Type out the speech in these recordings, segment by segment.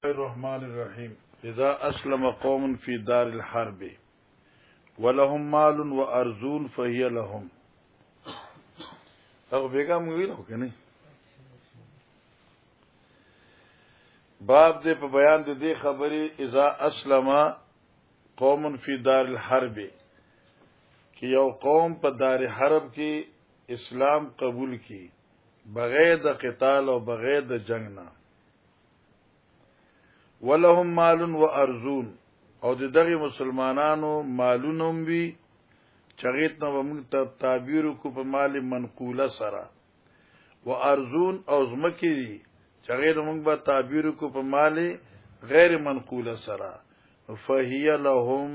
الرحمن الرحيم إذا أسلم قوم في دار الحرب ولهم مال وأرزون فهي لهم. أو بيگا مویل ہو کہ نہیں باب دے پہ بیان دے خبری اذا اسلم قوم فی دار الحرب کہ یو قوم پہ دار حرب کی اسلام قبول کی بغیر د قتال او بغیر د جنگ نه ولهم مال و ارزون او دغه مسلمانانو مالونم وی چغیت نو موږ تعبیر کو په مال منقوله سره و ارزون او زمکی چغیت موږ به تعبیر کو په مال غیر منقوله سره فهي لهم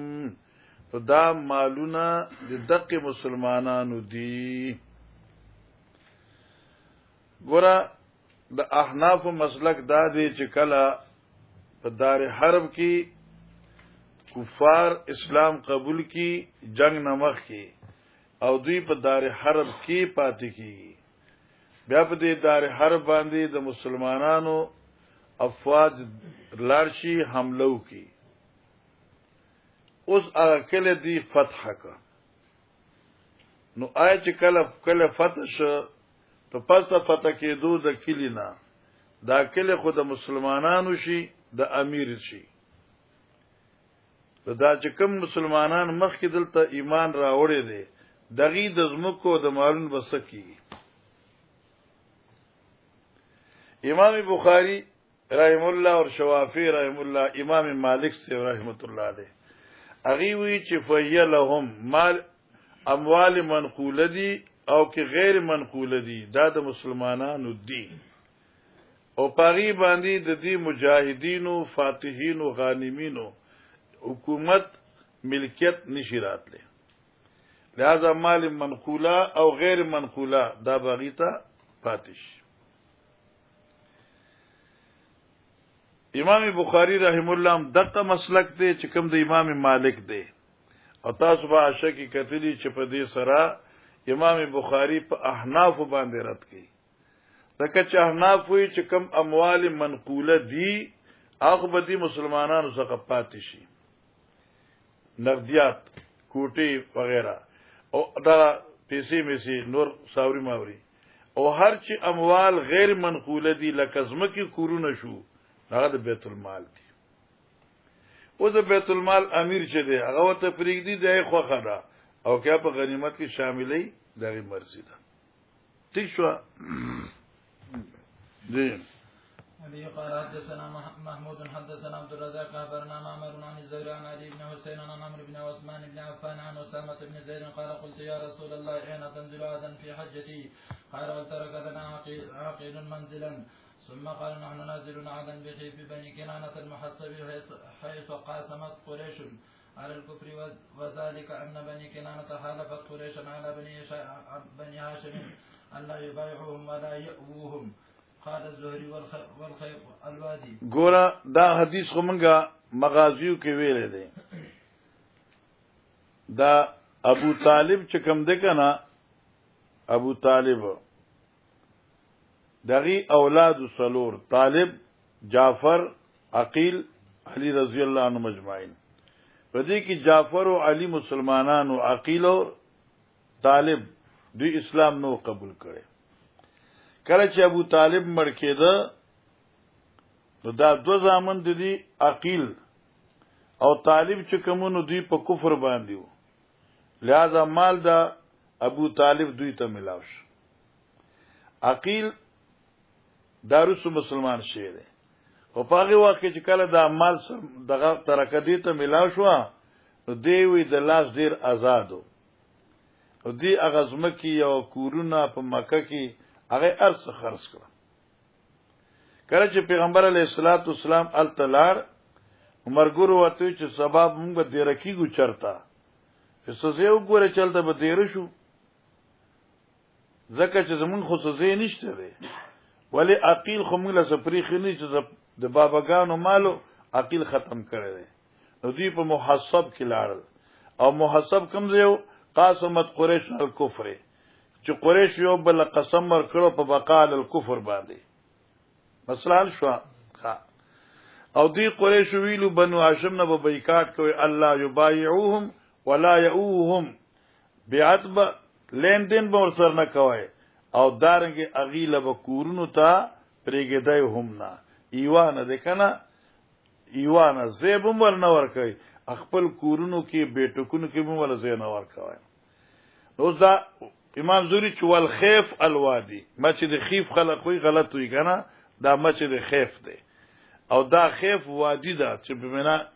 دا مالونه د دغه مسلمانانو دی. ګوره د احناف مسلک دا دی چې کله په دار حرب کې کفار اسلام قبول کی جنگ نمخ کی او دوی په دار حرب کې پاتې کی بیا په دې دار حرب باندې د مسلمانانو افواج لارشي حملو کی اوس هغه کله دی فتح کا نو آیا چې کله فتح شو تو پس فتح کېدو د کلی نه دا کلی خو د مسلمانانو شي د امیر شي دا چې کوم مسلمانان مخکې دلته ایمان راوړی دی دغې د ځمکو د مالون بسکی. امام بخاری رحم الله اور شوافی رحم الله امام مالک سے رحمت الله علیه هغه وی چې فیه لهم مال اموال منقوله دي او که غیر منقوله دي دا د مسلمانانو دي او پاغي باندې د دې مجاهدینو فاتحینو غانمینو حکومت ملکیت نشی راتله لہذا مال منقوله او غیر منقوله دا باغیتا پاتش. امام بخاری رحم الله هم دغه مسلک دی چې کوم د امام مالک دی او تاسو به شکی کتلی چې په دې سره امام بخاری په احناف باندې رد کړي ځکه چې احناف وی چې کوم اموال منقوله دي هغه به دي مسلمانانو څخه پاتې شي نقدیات کوټي وغیرہ او دا پیسې میسي نور ساوري ماوري او هر چې اموال غیر منقوله دي لکه ځمکې کورونه شو هغه د بیت المال دي او د بیت المال امیر چې دی هغه ته پریږدي دی خو خره او کیا په غنیمت کې شاملې دغه مرزي ده. ٹھیک شو دی ابي قال حدثنا محمود حدثنا عبد الرزاق اخبرنا معمر عن الزهري عن علي بن حسين عن عمرو بن عثمان بن عفان عن اسامه بن زيد قال قلت يا رسول الله اين تنزل غدا في حجتي قال وترك لنا عقيل منزلا ثم قال نحن نازلون عادا بخيف بني كنانة المحصب حيث قاسمت قريش على الكفر وذلك أن بني كنانة حالفت قريشا على بني هاشم أن لا يبايعوهم ولا يأووهم قال الزهري والخيط الوادي. ګوره دا حدیث خو منګه مغازیو کې ویلې دی دا ابو طالب چې کوم دی کنه ابو طالب دغی اولاد سلور طالب جعفر عقیل علی رضی الله عنه مجمعین پدې کې جعفر او علی مسلمانانو عقیل او طالب دوی اسلام نو قبول کړي کله چې ابو طالب مړ کېده نو دا دو ځامن دي عقیل او طالب چې کومونو دوی په کفر باندې وو لہذا مال دا ابو طالب دوی ته ملاو شو. عقیل داروسو مسلمان شه دی او پاغي واقع چې کله دا مال دغه ترکه دي ته ملاو شو نو دی وی د لاس ډیر آزادو او دی اغزمکی او کورونه په مکه کې هغه ارس خرڅ کړ کله چې پیغمبر علیه الصلاۃ والسلام التلار عمر ګورو وته چې سبب موږ به درکیږو چرتا فسوزه وګوره چلته به دیر شو زکه چې زمون خو سوزه نشته دی ولی عقیل خو موږ له سپری خنی چې د باباګانو مالو عقیل ختم کړی دی نو دوی په محسب کې لاړل او محسب کوم ځای قاسمت قریش الکفر چې قریش یو بل قسم ور کړو په بقال الکفر باندې مثلا شو او دی قریش ویلو بنو هاشم نه به بایکاټ کوي الله یبایعوهم ولا یؤوهم بیعت به لین دین به ورسره نه کوي او دارنګ اغیله به کورونو ته پرېګدای هم نه ایوانه ده کنه ایوانه زیبم ور نه ور کوي خپل کورونو کې بیٹکونو کې هم ول زین ور کوي نو دا امام زوری چوال خیف الوادی مسجد خیف خلق وی غلط وی کنه دا مسجد خیف دی او دا خیف وادی دا چې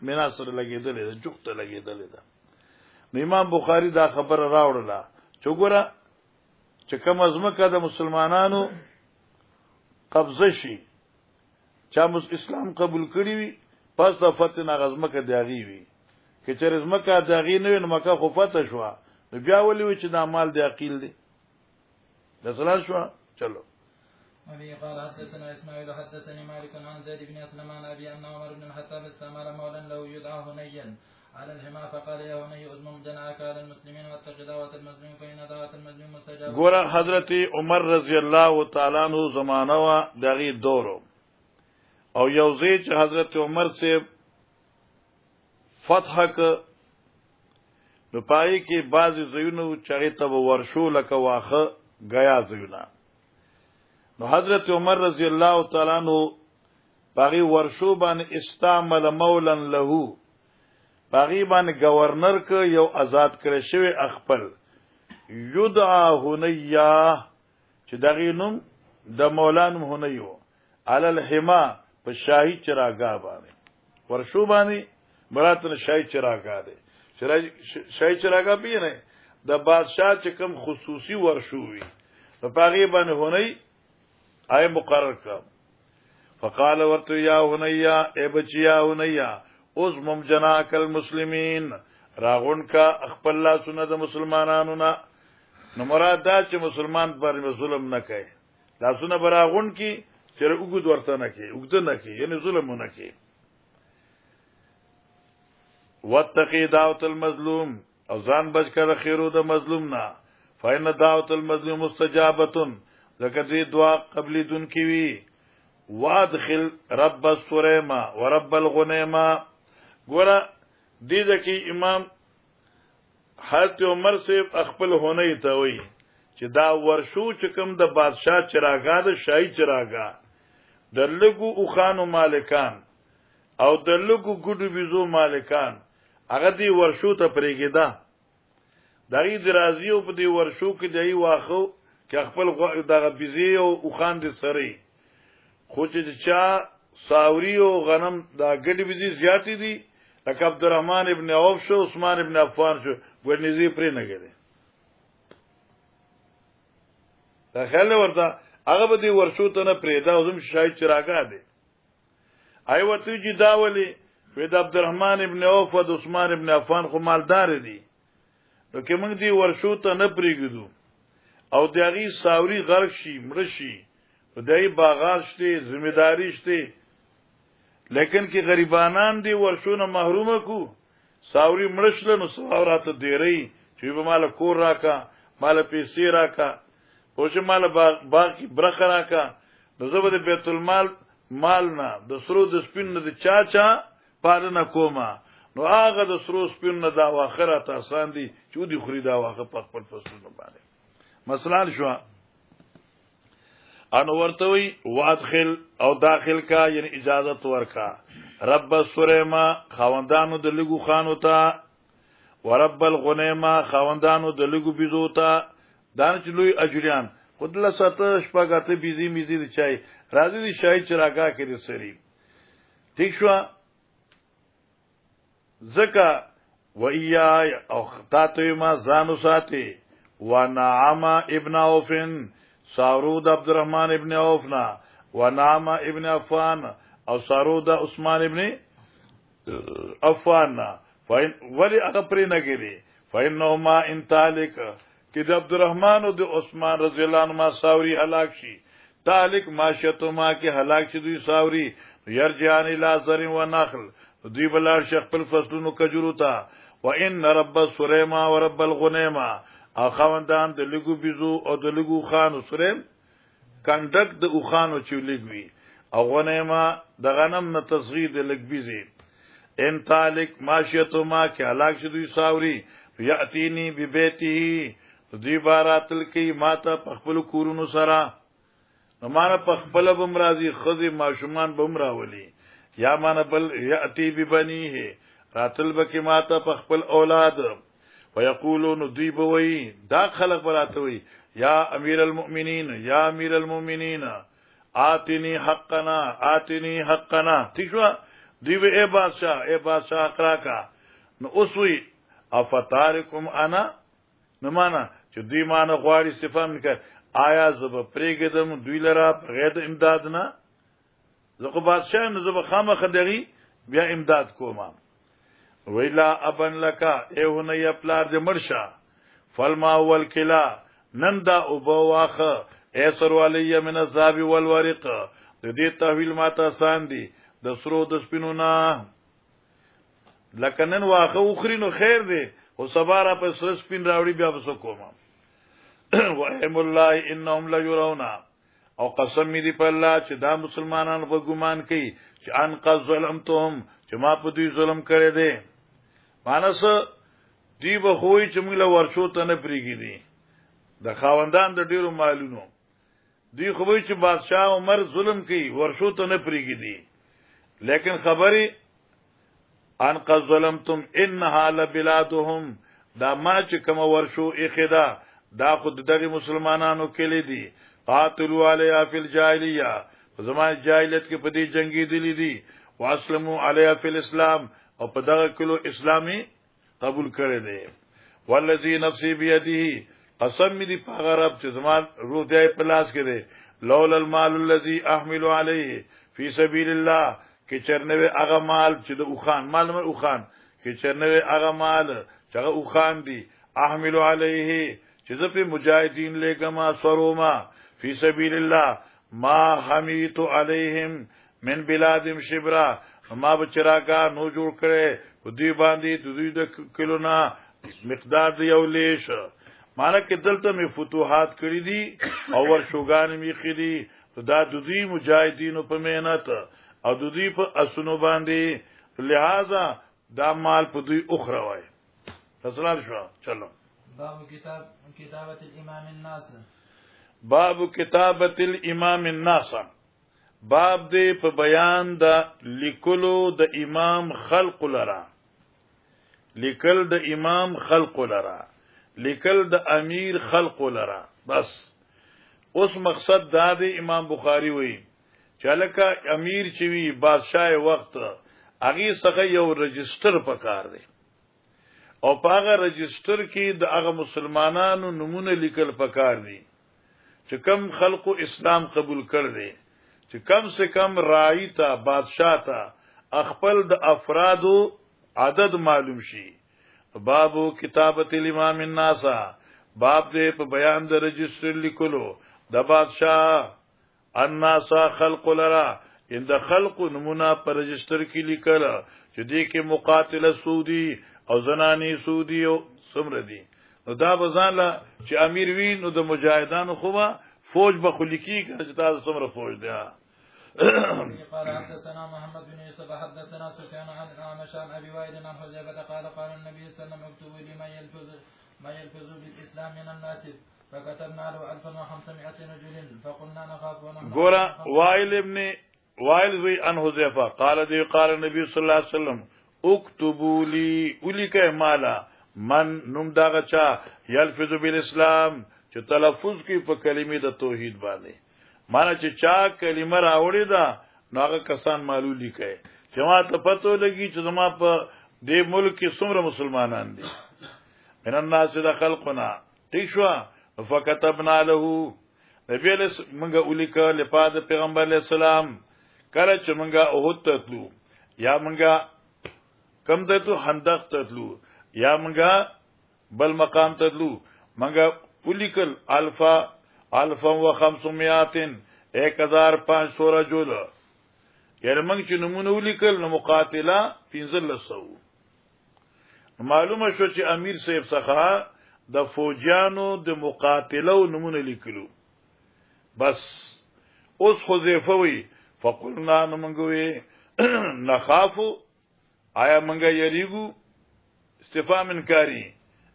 مینا سره لګیدلې ده جوخته لګیدلې ده نو امام بخاری دا خبر راوړله چې ګوره چې کوم ازمکه د مسلمانانو قبضه شي چا اسلام قبول کړی وي پس د فتنه غزمکه دیغي وي که چې ازمکه دیغي نه نو مکه خو فتح شو نو بیا ولي چې دا مال دی عقیل دی د سلام شو چلو وفي قال حدثنا اسماعيل حدثني مالك عن زيد بن اسلم عن ابي ان عمر بن الخطاب استعمل مولا له يدعى هنيا على الحمى فقال يا هني اضمم جناحك على المسلمين واتق دعوة المظلوم فإن دعوة المظلوم مستجابة. ګوره حضرت عمر رضی الله تعالی عنہ زمانہ وا دغه دورو او یو ځای چې حضرت عمر سے فتح ک نو پای کې بعض زینو چغې ته ورشو لکه واخه غیا زینا نو حضرت عمر رضی الله تعالی عنہ باغی ورشو باندې استعمل مولا له باغی باندې گورنر ک یو آزاد کړی شوی خپل یدعا هنیا چې دغه نوم د مولانا هنیو علی الحما په شاهی چراغا باندې ورشو باندې مراتب شاهی چراغا دی شاهی چراغا پیره د بادشاہ چې کوم خصوصي ورشو وي په باغی باندې هنی آئے مقرر کا فقال ورتو یا هنیا اے بچیا هنیا ازمم جناک المسلمین راغون کا خپل الله سنت مسلمانانو نا نو مراد دا چې مسلمان پر ظلم نه کوي لاسونه براغون کی چې وګد ورته نه کوي وګد نه کوي یعنی ظلم نه کوي واتقی دعوت المظلوم او ځان بچ کړه خیرو د مظلوم نه فإن دعوت المظلوم مستجابه ذکر دی دعا قبلی دن کی وی وادخل رب السریما ورب الغنیما گورا دی دکی امام حضرت عمر سے اخپل ہونے ته وی چې دا ورشو چې کوم د بادشاہ چراغا د شاهي چراغا د لګو او خانو مالکان او د لګو ګډو بيزو مالکان هغه دی ورشو ته پرېګیدا دغه درازي او په دی ورشو کې دی واخو که خپل دغه بيزي او خان دي سره خو چې چا ساوري او غنم دا ګډي بيزي زیاتې دي لکه عبدالرحمن ابن عوف شو عثمان ابن عفان شو ورنيزي پرې نه کېده دا خیال ورته هغه به دي ورشو ته نه پرې دا زم شاید چراغا دي آی ورته چې دا ولي د عبدالرحمن ابن عوف او عثمان ابن عفان خو مالدار دي نو کې موږ دي ورشو ته نه پرېګدو او دغه ساوري غرق شي مرشي دای باغات شته ذمہداری شته لیکن کې غریبانان دي ورشونه محروم کو ساوري مرشل نو ساورات دیری چې به مال کور راکا مال پیسې راکا پوښ مال باغ کی برخه راکا نو زبر بیت المال مال نه د سرو د سپین نه د چاچا پالنه کوما نو هغه د سرو سپین نه دا واخره آسان دي چې دی خري دا واخه په خپل فصلونه باندې مثلا شو انو ورتوي وادخل او داخل کا یعنی اجازت ورکا رب السریما خوندانو د لګو خانو ته ورب الغنیما خوندانو د لګو بيزو ته دان چلوي اجریان خدله ساته شپګاته بيزي ميزي دي چای راځي دي شای چراغا کې دي سری ٹھیک شو زکا وإياي او خطاتو ما زانو ساتي ونعم ابن عوفن سارود عبدالرحمن ابن عوفنا ونعم ابن عفان او سارود عثمان ابن عفان ولی اغپری نگیری فإنهما انتالک کہ د عبدالرحمن و د عثمان رضی اللہ عنہ ساوری حلاک شی تالک معاشیتهما کی حلاک شی دوی ساوری یرجعان الى زر و نخل دوی بلار شیخ پل فصلونو کجورو تا وإن رب سریما و رب الغنیما او خواندان د لګو بيزو او د لګو خانو سره کنډک د خانو چې لګوي او غنیما د غنم نه تصغیر د لګبیزي ان تالک ماشیتو ما کې هلاک شدوی ساوري یاتینی ببیته دوی باراتل کې ماته پخپل کورونو سره نمانه پخپل بمرازي خذ ماشومان بمراولي یا مان بل یاتی ببنیه راتل بکی ماته پخپل اولاد ويقولون دوی بوي دا خلق براتوي یا امیر المؤمنین یا امیر المؤمنین آتنی حقنا تشوا دوی به اے بادشاہ اقرا کا نو اوسوی افتارکم انا نمانا چې دوی مانه غواړي استفهام وکړ آیا زب پرېګدم دوی لرا غیر امداد نه زکه بادشاہ نه زب خامخ دغی بیا امداد کوما ویلا ابن لکا ایونه یپلار د مرشا فالما والکلا نندا او بواخه ایسر علی من الذهب والورق د دې تحویل ماته آسان دي د سرو د سپینو نه لکنن واخه اخرینو خیر دی او سبارا په سر سپین راوړي بیا وسو کوم وایم الله انهم لا يرون او قسم می دی په الله چې دا مسلمانان په ګمان کوي چې ان قد ظلمتهم چې ما په دوی ظلم کړی دی مانس دی به خوې چې موږ له ورشو ته نه پریږي دي د خاوندان د ډیرو مالونو دی خو به چې بادشاہ عمر ظلم کوي ورشو ته نه پریږي دي لیکن خبري ان قد ظلمتم انها لبلادهم دا ما چې کوم ورشو اخدا دا خود دغه مسلمانانو کې دي قاتلوا علیها فی الجاهلیه زمانه جاهلیت کې په دې جنگي دي دي واسلموا علیها فی الاسلام او په دغه کلو اسلامي قبول کړي دي والذی نفسی بیده قسم می دی پاغه رب چې زمان روح دی په لاس کې دی لولا المال الذي احمل عليه فی سبیل الله کې چرنوي هغه مال چې د اوخان مال مر اوخان کې چرنوي هغه مال چې هغه اوخان دي احمل عليه چې زه په مجاهدین لګما سروما فی سبیل الله ما حمیت علیهم من بلادم شبرا ما بچراګه نو جوړ کړي دوی باندې دوی د کلونا مقدار دی یو لیش مانا کې دلته می فتوحات کړی دي او ورشوګان می خېدي دا دوی مجاهدینو په مهنت او دوی په اسونو باندې لہذا دا مال په دوی اخرى وای فصلان شو چلو باب کتابت الامام الناس باب کتابت الامام الناس باب دې په بیان د لیکلو د امام خلق لرا لیکل د امام خلق لرا لیکل د امیر خلق لرا بس اوس مقصد دا دی امام بخاری وی چلکه امیر چوي بادشاہ وخت هغه څخه یو رجستر پکار دی او پاغه رجستر کې د هغه مسلمانانو نمونه لیکل پکار دي چې کم خلق اسلام قبول کړ دي چې کم سے کم رائی تا بادشاہ تا خپل د افرادو عدد معلوم شي بابو کتابت الامام الناس باب دې په بیان د رجستر لیکلو د بادشاہ الناس خلق لرا ان د خلق نمونه پر رجستر کې لیکل چې دې کې مقاتله سعودي او زنانی سعودي او سمر دي نو دا بزانه چې امیر وین نو د مجاهدانو خوبه فوج به خلیکی چې تاسو سمره فوج دی قال حدثنا محمد بن يوسف حدثنا سفيان عن الأعمش عن أبي وائل عن حذيفة قال قال النبي صلى الله عليه وسلم اكتبوا لي ما يلفظ بالإسلام من الناس فكتبنا له 1500 رجل فقلنا نخاف ونحن غورا وائل وی عن حذيفة قال النبي صلى الله عليه وسلم اكتبوا لي اوليك مالا من نم داغه چا يلفظ بالاسلام چې تلفظ کوي په کلمې د توحید باندې مانا چې چا کلمه راوړی دا ناغه کسان معلولی کوي چې ما ته پته لګي چې زما په دې ملک کې څومره مسلمانان دي من الناس د خلقنا تشوا فكتبنا له نبی له منګه الیکا لپاد پیغمبر علیہ السلام کله چې منګه اوهد تلو یا منګه کم دته خندق تلو یا منګه بل مقام تلو منګه الیکل الفا و 500 1500 رجل یعنی منګ چې نمونه ولیکل نو مقاتله 1500 معلومه شو چې امیر صاحب څخه د فوجانو د مقاتله نمونه لیکلو بس اوس حذیفه وی فقلنا نمنگوی نخافو آیا منگا یریگو استفهام انکاری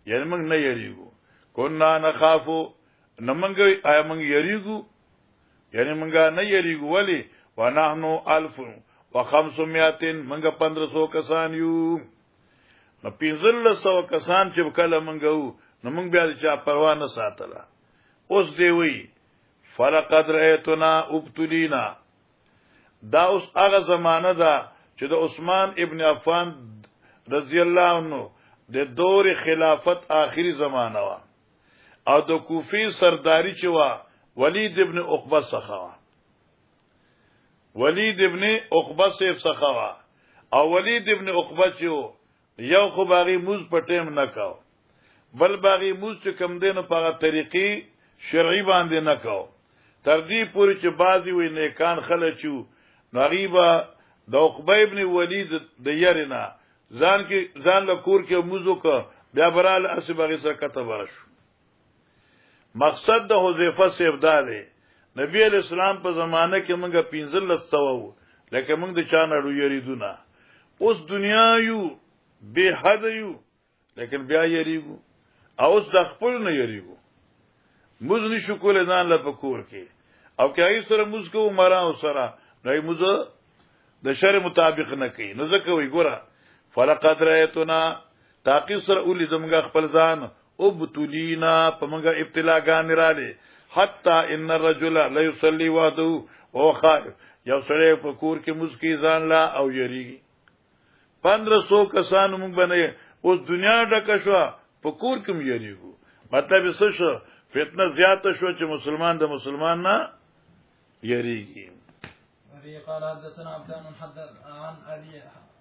یعنی منگ نه یریگو کنا نخافو نمنگوی آیا منگ یریگو یعنی منگا نه یریگو ولی ونحنو 1500 منگا 1500 کسان یو نو 1500 کسان چې کله منگو نو منگ بیا چا پروا نه ساتله اوس دی وی فلقد رأيتنا ابتلینا دا اوس هغه زمانہ ده چې د عثمان ابن عفان رضی الله عنه د دور خلافت آخری زمانہ وا او د کوفی سرداری چې وا ولید ابن عقبه څخه ولید ابن عقبه څخه وا او ولید ابن عقبه چې یو خو باغی موز په ټیم نه کاو بل باغی موز چې کم دینو په طریقې شرعي باندې نه کاو تر دې پورې چې بعضی وې نیکان خلچو نغیبا د عقبه ابن ولید د یرینا ځان له کور کې موزو کا بیا برال اسبغه سره کتب راشو مقصد د حذیفه سیف داله نبی علیہ السلام په زمانه کې موږ 15 سوو لکه موږ د چانړو یریدونه اوس دنیا یو به حد یو لیکن بیا یریګو اوس د خپل نه یریګو موږ نشو کولای ځان له پکور کې او کې ای سره موږ کو مرا او سره نو موږ د شر مطابق نه کوي نو ځکه وی ګوره فلقد رایتنا تاقی سره اولی زمګه خپل ځان او بتولینا په موږ ابتلاګان رااله حتا ان الرجل لا يصلي وحده او خائف یو سره په کور کې مسکی ځان لا او یریږي 1500 کسان موږ باندې اوس دنیا ډکه شو په کور کې یریږو مطلب څه شو فتنه زیاته شو چې مسلمان د مسلمان نه یریږي وفي قال حدثنا عبدان حدث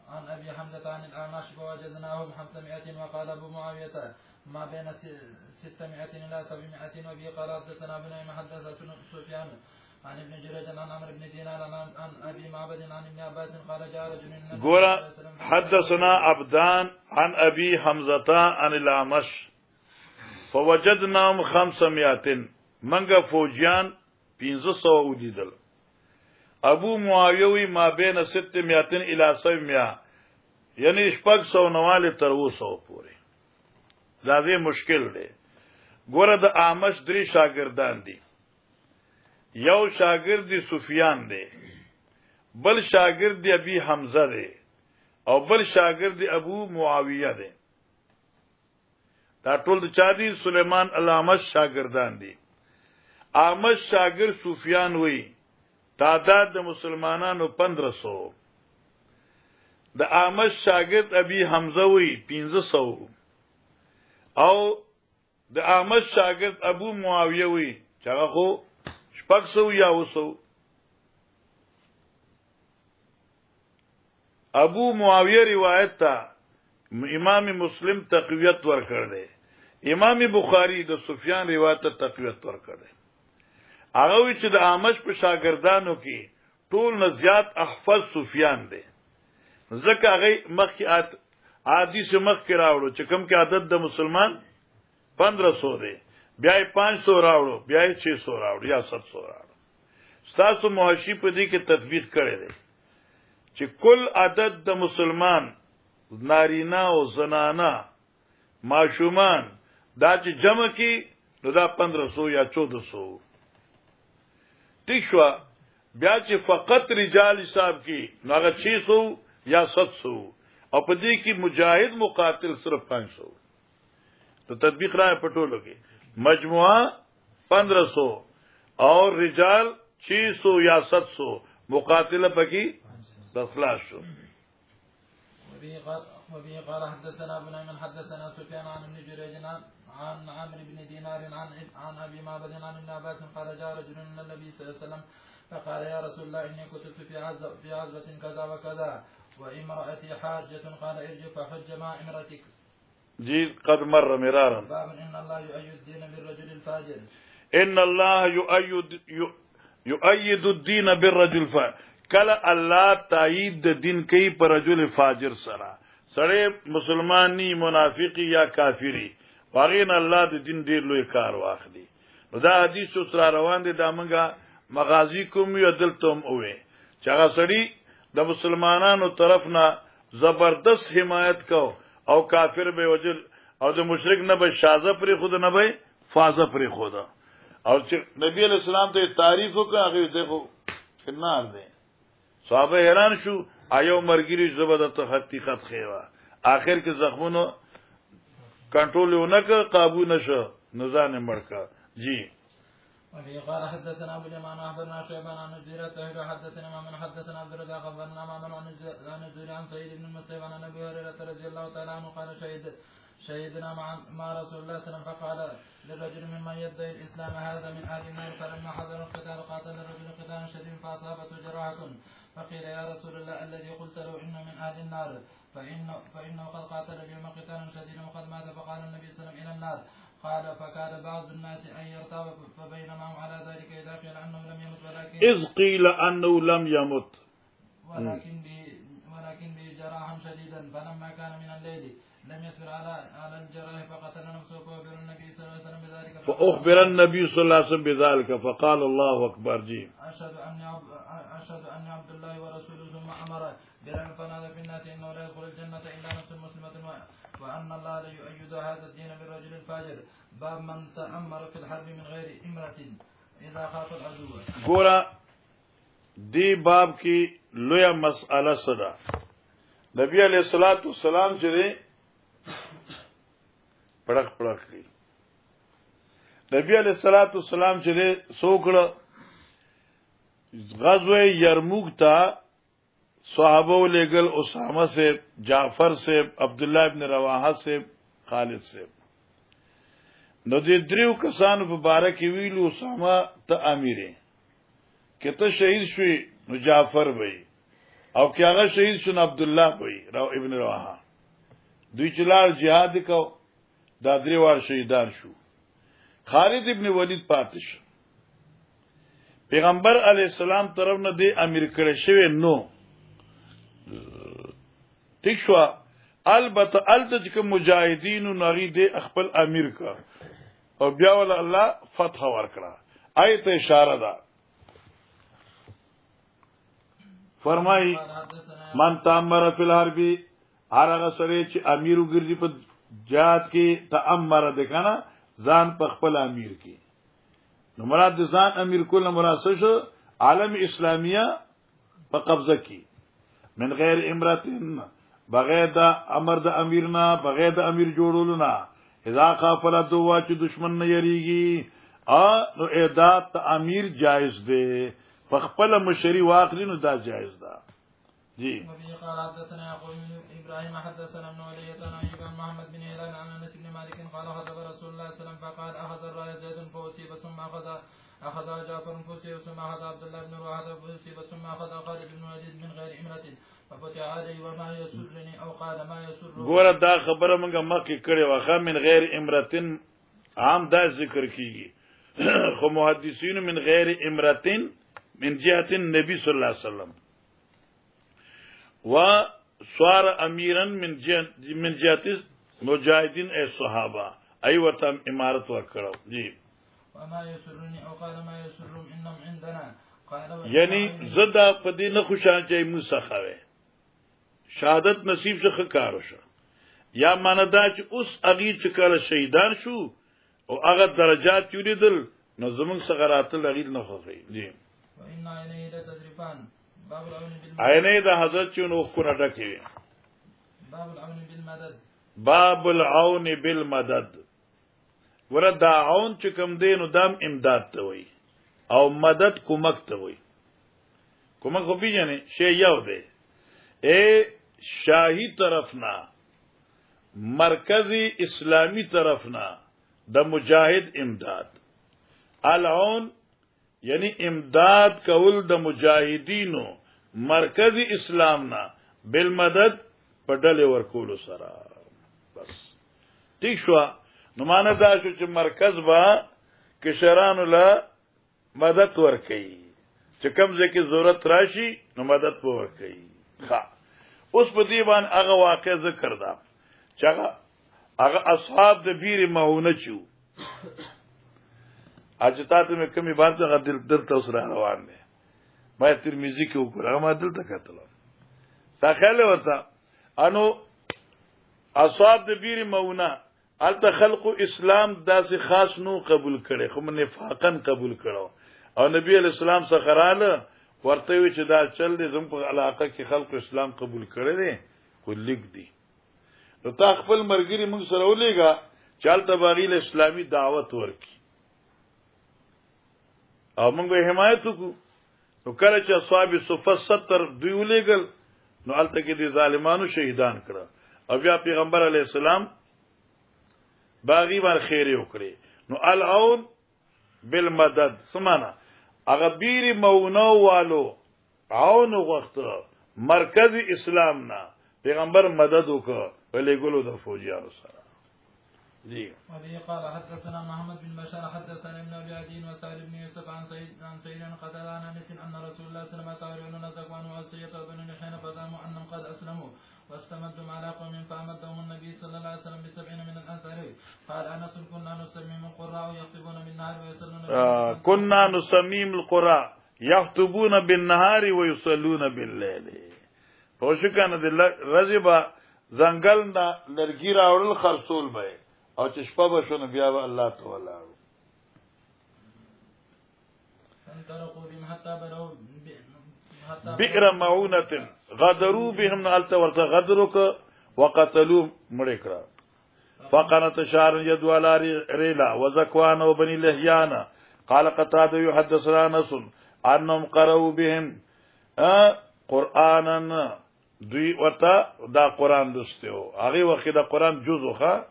عن ابي حمزه عن الاعمش فوجدناهم 500 وقال ابو معاويه ما بين 600 الى 700 وفي قال حدثنا ابن حدث سفيان عن ابن جريج عن عمرو بن دينار عن ابي معبد عن ابن عباس قال جاء رجل قال حدثنا عبدان عن ابي حمزه عن الاعمش فوجدناهم 500 منګه فوجیان 1500 ولیدل ابو معاویه ما بین 600 الى 700 یعنی 690 تر 200 پورې دا دې مشکل دی ګوره د اعمش درې شاګردان دي یو شاگرد سفیان دی بل شاگرد ابي حمزه دی او بل شاگرد ابو معاویه دی دا ټول د چا دي سليمان الاعمش شاگردان دي اعمش شاگرد سفیان وی تعداد د مسلمانانو 1500 د اعمش شاگرد ابي حمزه وی 1500 او د اعمش شاگرد ابو معاویه وی چاغه خو شپږ سو یا وسو ابو معاویه روایت تا امام مسلم تقویت ور کړ دے امام بخاری د سفیان روایت ته تقویت ور کړ دے هغه وی چې د اعمش په شاګردانو کې ټول نه زیات احفظ سفیان دی ځکه هغه مخکې حدیث مخکې راوړو چې کوم کې عدد د مسلمان 1500 دی بیا 500 راوړو بیا 600 راوړو یا 700 راوړو ستاسو محشی په دې کې تطبیق کړی دی چې کل عدد د مسلمان نارینا او زنانا ماشومان دا چې جمع کی نو دا 1500 یا 1400 ٹھیک شو بیا چې فقط رجال حساب کی نو هغه 600 یا 700 او په دې کې مجاهد مقاتل صرف 500 تو تطبیق را پټولو کې مجموعه 1500 اور رجال 600 یا 700 مقاتله پکې بخلاص شو وبه قال حدثنا ابن من حدثنا سفيان عن ابن جريج عن عمرو بن دينار عن ابي معبد عن ابن عباس قال جاء رجل من النبي صلى الله عليه وسلم فقال يا رسول الله اني كنت في عزبة كذا وكذا وامرأتي حاجة قال ارجع فحج مع امرأتك جی قد مر مرارا باب ان الله يؤيد الدين بالرجل الفاجر ان الله يؤيد الدين بالرجل الفاجر کله الله تایید د دین کوي پر رجل فاجر سره مسلمان نی منافقی یا کافری واغین الله د دین ډیر لوی کار واخلي نو دا حدیث سره روان دي د منګه مغازی کوم یو دلتم اوه چې هغه سړی د مسلمانانو طرف نه زبردست حمایت کو او کافر به وجل او د مشرک نه به شازه پرې خود نه به فازه پرې خود او چې نبی علیہ السلام ته تعریف وکړ هغه دغه فنار دی صحابه حیران شو آیو مرګری زبردست حقیقت خیوا آخر کې زخمونو کنټرول ونک قابو نشو نزان مړکا جی وفي قال حدثنا ابو اليمان اخبرنا شيبان عن الزهري حدثنا من حدثنا عبد الرزاق اخبرنا مامن عن الزهري عن سعيد بن المسيب عن ابي هريره رضي الله تعالى عنه قال شهدنا مع رسول الله صلى الله عليه وسلم فقال للرجل ممن يدعي الاسلام هذا من اهل النار فلما حضر القتال قاتل الرجل قتالا شديدا فاصابته جراحه فقيل يا رسول الله الذي قلت له انه من اهل النار فانه قد قاتل اليوم قتالا شديدا وقد مات فقال النبي صلى الله عليه وسلم الى النار قال فكاد بعض الناس ان يرتاب فبينما هم على ذلك اذا قيل انه لم يمت ولكن اذ قيل انه لم يمت ولكن به جراحا شديدا فلما كان من الليل لم يصبر على الجراح فقتل نفسه فأخبر النبي صلى الله عليه وسلم بذلك فأخبر النبي صلى الله عليه وسلم بذلك فقال الله أكبر جي أشهد أني عبد الله ورسوله ثم أمر بلال فنادى في الناس إنه لا يدخل الجنة إلا نفس مسلمة وأن الله لا يؤيد هذا الدين بالرجل الفاجر باب من تأمر في الحرب من غير إمرة إذا خاف العدو گورا دی باب کی لویا مسئلہ صدا نبی علیہ الصلوۃ والسلام چې پړق کی نبی علیہ الصلوۃ والسلام چې سوکړه غزوه یرموک ته صحابه لګل اسامه سے جعفر سے عبداللہ ابن رواحه سے خالد سے نو دې دریو کسانو په باره کې ویلو اسامه ته امیره کته شهید شوی نو جعفر وای او کې هغه شهید شون عبدالله وای ابن رواحه دوی چلار jihad کو دا درې وار شهیدان شو خالد ابن ولید پاتش پیغمبر علی السلام طرف نه دی امیر کړی شوی نو ٹھیک شو البته الته چې مجاهدین نغی دی خپل امیر کا او بیا ول الله فتح ورکړه آیت اشاره ده فرمای من تامر فی الحرب هرغه سره چې امیر وګرځي په جهاد کې تامر ده کنه ځان په خپل امیر کې نو مراد ځان امیر کول مراد شو عالم اسلامیه په قبضه کې من غیر امرتن بغیر د امر د امیرنا بغیر د امیر جوړولو نه اذا خافل دوا چې دشمن نه یریږي نو اعداد ته امیر جایز دی په خپل مشری واخلي نو دا جایز ده جی وفي قال حدثنا يعقوب بن ابراهيم حدثنا ابن ولي عن محمد بن هلال عن انس بن مالك قال خطب رسول الله صلى الله عليه وسلم فقال اخذ الرايه زيد فاصيب ثم اخذ جعفر فاصيب ثم اخذ عبد الله بن رواحه فاصيب ثم اخذ خالد بن وليد من غير امرة ففتح عليه وما يسرني او قال ما يسر ګوره دا خبره موږ مخکې کړې واخه من غیر امرتن عام دا ذکر کیږي خو محدثین من غیر امرتن من جهه النبي صلی الله علیه وسلم و صار امیرا من جهه مجاهدین ای صحابه ای ورته امارت ورکړو جی وما يسرني او قال ما يسرهم انهم عندنا قال یعنی زدا په دې نه خوشاله چې موسی خوي شهادت نصیب څخه کارو شو یا ماندا چې اوس اغي چې کله شهیدان شو او هغه درجات یولیدل نو زمون څنګه راتل اغیل نه خوږي جی وان عینه تدریفان باب العون بالمدد عینه د حضرت چونو خونه ډکې باب العون بالمدد باب العون بالمدد وردا عون چې کوم دینو دام امداد ته وای او مدد کومک ته وای کومک خو پیژنې شی یو دی شاہی طرفنا مرکزی اسلامی طرفنا د مجاہد امداد العون یعنی امداد کول د مجاہدینو مرکزی اسلامنا بالمدد پډل ورکول سره بس ٹھیک شو نو معنی دا شو چې مرکز با کشرانو لا مدد ورکي چې کوم ځکه ضرورت راشي نو مدد ورکي ښه اوس په دې باندې هغه واقع ذکر دا چې هغه اصحاب د بیر مهونه چو اجتات مې کمی باندې غدل درته سره روان دي ما ترمذی کې وکړه ما دلته کتل تا خیال ورته انو اصحاب د بیر مونا الته خلق اسلام داسې خاص نو قبول کړي خو نفاقا قبول کړو او نبی علیہ السلام څخه رااله ورته وی چې دا چل دي زم په علاقه کې خلق اسلام قبول کړي دي خو لیک دي نو تا خپل مرګري موږ سره ولېګا چالت باغیل اسلامی دعوت ورکی او موږ حمایت وکړو نو کله چې اصحاب صفه 70 دوی ولېګل نو الته کې دي ظالمانو شهیدان کړه او بیا پیغمبر علی السلام باغی بار خیر وکړي نو العون بالمدد سمانا هغه بیر مونو والو عون وخت مرکز اسلام نه پیغمبر مدد وکړه ولې ګلو د فوجیانو سره جی وبه قال حدثنا محمد بن بشار حدثنا ابن ابي عدي وسائل بن يوسف عن سعيد قتل عن انس ان رسول الله صلى الله عليه وسلم نزقوا وصيه بن حين فظنوا انهم قد اسلموا واستمدوا على قوم فامدهم النبي صلى الله عليه وسلم ب70 من الانصار قال انس كنا نسميم القراء يخطبون بالنهار ويصلون كنا نسميم القراء يخطبون بالنهار ويصلون بالليل پوښکنه د رزبا زنګل دا لرګی راوړل خرصول به او چې شپه به شونه بیا به الله تعالی انطلقوا بهم حتى بلغوا بئر معونه غدروا بهم نالت ورته غدرک وقتلوا مړکړه فقنت شار يد على ريلا وزكوان وبني لهيان قال قتاده يحدثنا انس انهم قرأوا بهم قرانا دوی ورته دا قران دوستو هغه وخت دا قران جزء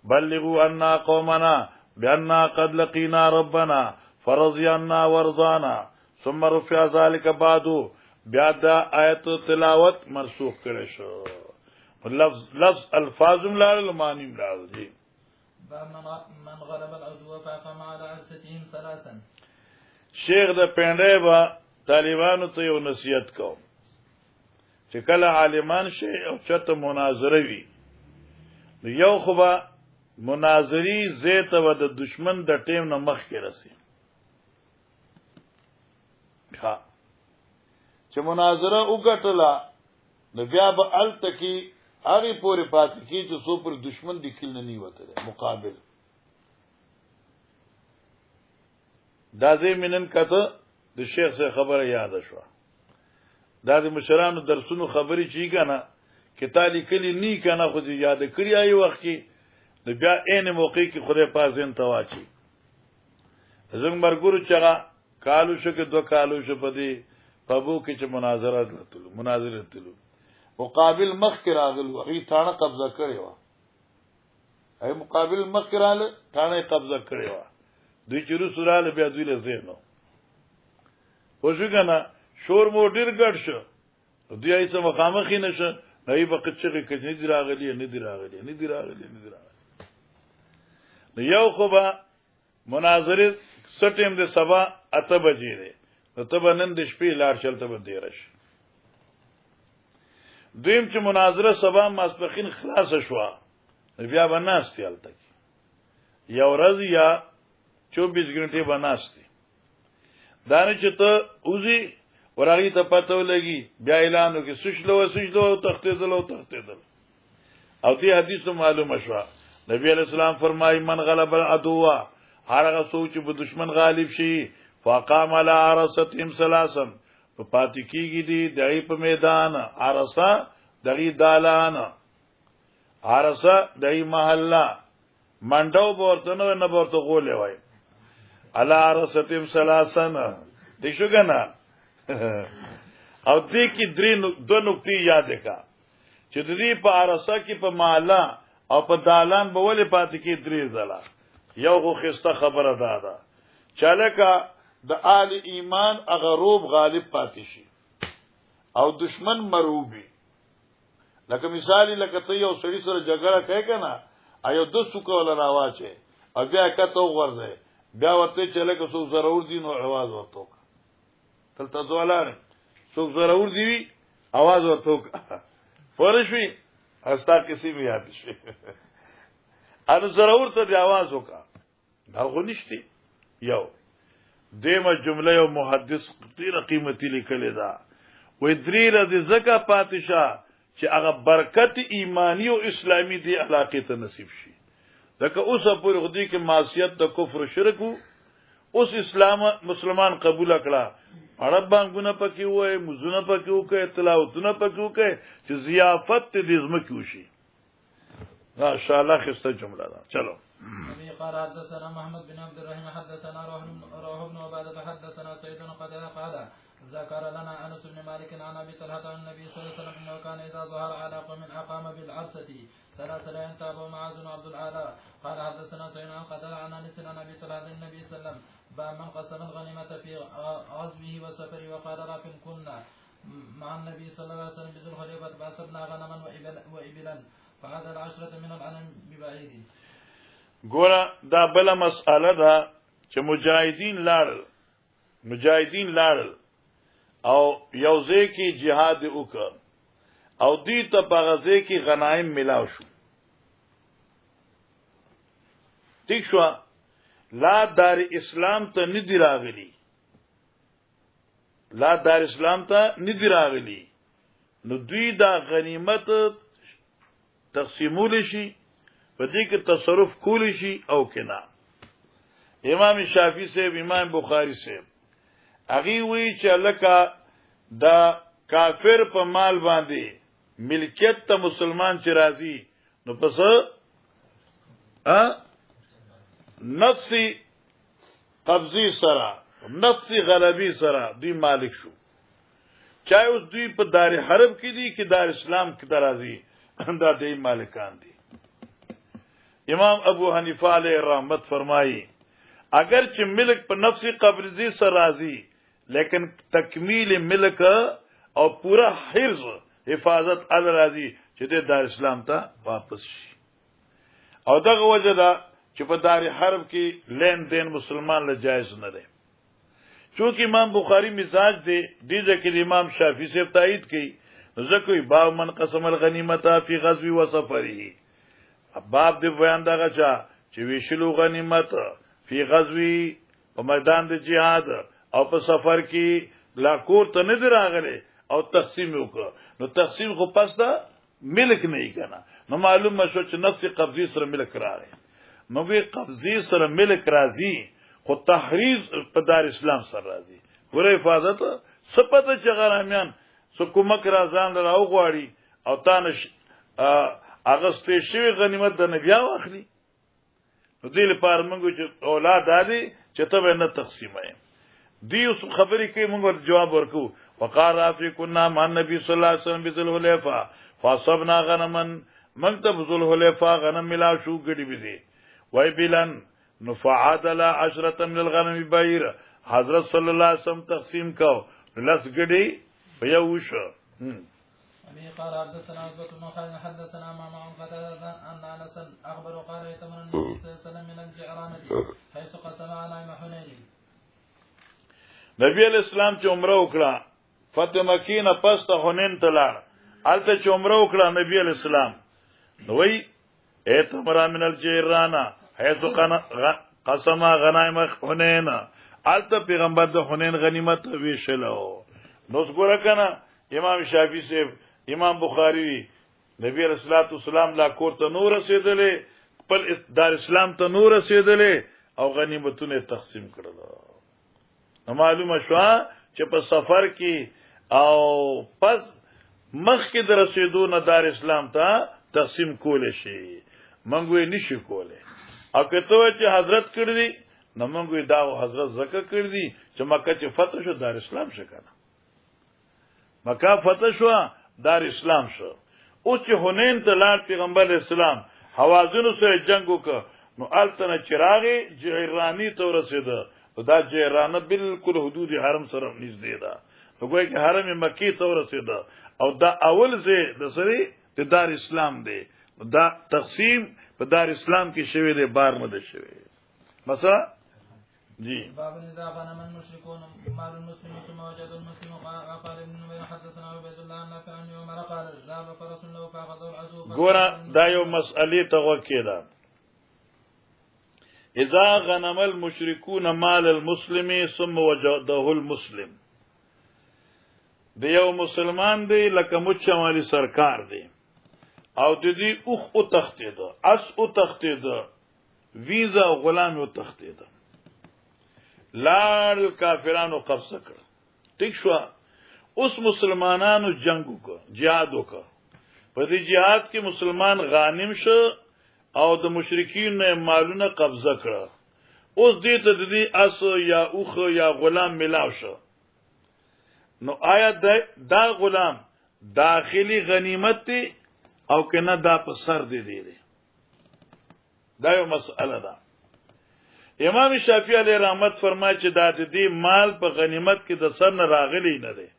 بلغوا أن قومنا بأننا قد لقينا ربنا فرضينا ورضانا ثم رفع ذلك بعد بعد آية تلاوت مرسوخ کرشو لفظ الفاظم لال معنی لال جی من غلب العدو فقام على عرستهم ثلاثا شیخ د پنده با طالبانو ته یو نصیحت کوم چې کله عالمان شي او چته مناظره وي یو خو با مناظری زیت و د دشمن د ټیم نه مخ کې رسی ها چې مناظره وګټله نو بیا به التکی هغه پورې پاتې کی چې سو پر دشمن د کل نه نیوته مقابل دا زه منن کته د شیخ څخه خبره یاد شوه دا د مشرانو درسونو خبري چی کنه کتابی کلی نی کنه خو دې یاد کړی ای وخت کې نو بیا عین موقع کې خدای پازین تواچی زنګ مرګورو چغه کالو شو کې دو کالو شو پدی پبو کې چې مناظره تلو مقابل مخ کې راغلو هغه ثانه قبضه کړی و هغه مقابل مخ کې رااله ثانه قبضه کړی و دوی چې رسولاله بیا دوی له زینو وښګنه شور مو ډیر ګډ شو دوی ایسه مخامخ نشه نئی وخت چې کې نه دی راغلی نه دی راغلی نو یو خو به مناظره سټیم د سبا اته بجې ده نو ته نن د شپې لار چلته به دیرش دویم چې مناظره سبا ماسپخین خلاص شو بیا بناستي الته یو ورځ یا 24 غنټه بناستي دانه چې ته اوزي ورغی ته پته ولګي بیا اعلانو کې سوچلو تختیدل او دې حدیث معلومه شو نبی علیہ السلام فرمایي من غلب العدو هرغه سوچ به دشمن غالب شي فقام على عرستهم ثلاثا پاتې کیږي دی دای په میدان عرصه دغی دالان عرصه دای محله منډو ورته نه ورته غولې وای على عرستهم ثلاثا دې شو کنه او دې کې دو نقطې یاد کا چې دې په عرصه کې په محله او په دالان به ولې پاتې کې درې ځله یو خو خسته خبره ده چالکه د آل ایمان اغروب غالب پاتې شي او دشمن مروبي لکه مثالی لکه ته یو سړی سره جګړه کوي کنه ایو د سوکو ولا راواچه او بیا کته ورځي بیا ورته چلکه سو ضرور دي نو आवाज ورته تلته ځولاره سو ضرور دی आवाज ورته فرشوي استا کسی می یاد شي ان ضرور ته دی आवाज وکا دا غو نشتی یو دیمه جمله یو محدث ډیره قیمتي لیکلې ده وې درې ورځې زکه پاتشه چې هغه برکت ایمانی او اسلامی دی علاقه ته نصیب شي ځکه اوس په غدي کې معصیت د کفر شرک اوس اسلام مسلمان قبول کړه عرب باندې پکې وای مزونه پکې وکړه تلاوتونه پکې وکړه چې ضیافت دې زمکه وشي ماشاء الله خسته جمله ده چلو ابي قال حدثنا محمد بن عبد الرحيم حدثنا روح بن عبادة حدثنا سيد قال ذكر لنا انس بن مالك عن ابي طلحه عن النبي صلى الله عليه وسلم انه كان اذا ظهر على قوم اقام بالعرسه ثلاثه لا ينتابوا معاذ عبد الاعلى قال حدثنا سيد قال عن انس عن ابي طلحه عن النبي صلى الله عليه وسلم باب من قسم الغنيمه في غزوه وسفره وقال رافع كنا مع النبي صلى الله عليه وسلم بذو الخليفه فاصبنا غنما وابلا فهذا العشره من الغنم ببعيد. ګوره دا بل مسأله ده چې مجاهدین لاړل او یوځای کې jihad وکړ او دې ته په غزه کې غنایم ملاو شو ٹھیک شو لا دار اسلام ته ندی راغلی نو دوی دا غنیمت تقسیمول شي په دې کې تصرف کول شي او کنا امام شافعی صاحب امام بخاری صاحب اغي وی چې لکه دا کافر په مال باندې ملکیت ته مسلمان چې راضي نو پس نفسي قبضی سره نفسي غلبي سره دوی مالک شو چاہے اوس دوی په دار حرب کې دي کې دار اسلام کې درازي دا دوی مالکان دي امام ابو حنیفه علیه رحمت فرمایي اگر چې ملک په نفسي قبضی سره راضي لیکن تکمیل ملک او پورا حفظ حفاظت ال راضي چې د دار اسلام ته واپس شي او دغه وجه دا چې په دار حرب کې لین دین مسلمان له جایز نه دی چونکه امام بخاری مزاج دی دغه کې امام شافعی سے تایید کړي ځکه باب من قسم الغنیمت فی غزو و سفره باب دی بیان دغه چې ویشلو غنیمت فی غزوی په میدان د جهاد او په سفر کې لا کور ته نه راغله او تقسیم وکړه نو تقسیم خو پس دا ملک نه کنا نو معلومه شو چې نفس قبضی سره ملک راغی مګر قبضی سره ملک راځي خو تحریز په دار اسلام سره راځي ورې حفاظت سپته چې غرامیان سو کومک راځان راو غواړي او تانش هغه ستې غنیمت د نبی واخلي نو دې لپاره موږ چې اولاد دادي چې ته نه تقسیمه دی اوس خبرې کوي موږ جواب ورکو وقار رافی كنا مع النبي صلی الله علیه وسلم بذل حلیفه فاصبنا غنما من تبذل حلیفه غنم ملا شو ګډي بيدي وای بلن نفعادل 10 من الغنم بیر حضرت صلی الله علیه وسلم تقسیم کو لس ګډي بيوش ابي قال حدثنا عبد بن خالد حدثنا ما معهم قتادة ان انس اخبر قال يتمنى النبي صلى الله عليه وسلم من الجعرانة حيث قسم على حنين. نبی علیہ السلام چې عمره وکړه فتح مکه نه پس ته حنین ته لاړ الته چې عمره وکړه نبی علیہ السلام نو وی ایتمرا من الجعرانة حيث قسم غنائم حنین الته پیغمبر د حنین غنیمت ویشلو نو څنګه کنه امام شافعی سے امام بخاری نبی علیہ الصلوۃ والسلام لا کور ته نور رسیدلې خپل دار اسلام ته نور رسیدلې او غنیمتونه تقسیم کړل معلومه شو چې په سفر کې او پس مخ کې د رسیدو نه دار اسلام ته تقسیم کول شي منګوي نشي کوله او کته چې حضرت کړی نو منګوي دا حضرت زکه کړی چې مکه چې فتح شو دار اسلام شو کنه مکه فتح شو دار اسلام شو او چې حنین ته لاړ پیغمبر اسلام حوازنو سره جنگ وکړ نو التنه چراغي جهرانی ته رسیده دا جهرانه بالکل حدود حرم سره نږدې ده نو ګویا کې حرم مکی ته رسیده او دا اول ځای د سری د دار اسلام دی دا تقسیم په دار اسلام کې شوی دی بار نه ده شوی مثلا جی باب اذا غنم المشركون مال المسلم ثم وجد المسلم قال ابن نبي حدثنا عبيد الله عن نافع عن عمر قال ذهب فرس له فاخذ العدو ګوره دا یو مسئله ته وکیدا اذا غنم المشركون مال المسلم ثم وجده المسلم د یو مسلمان دی لکه مچمالی سرکار دی او د دې اوخ او تختید اس او تختید ویزا غلام او تختید لال کافرانو قبضه کړ ټیک شو اوس مسلمانانو جنگ وکړ jihad وکړ په دې jihad کې مسلمان غانم شو او د مشرکین نه مالونه قبضه کړ اوس دې ته د دې اس یا اوخ یا غلام ملاو شو نو آیا دا غلام داخلي غنیمت دی او کنه دا په سر دی دا یو مسئله ده امام شافعی علیه رحمت فرمایي چې دا د دې مال په غنیمت کې د سر نه راغلی نه دی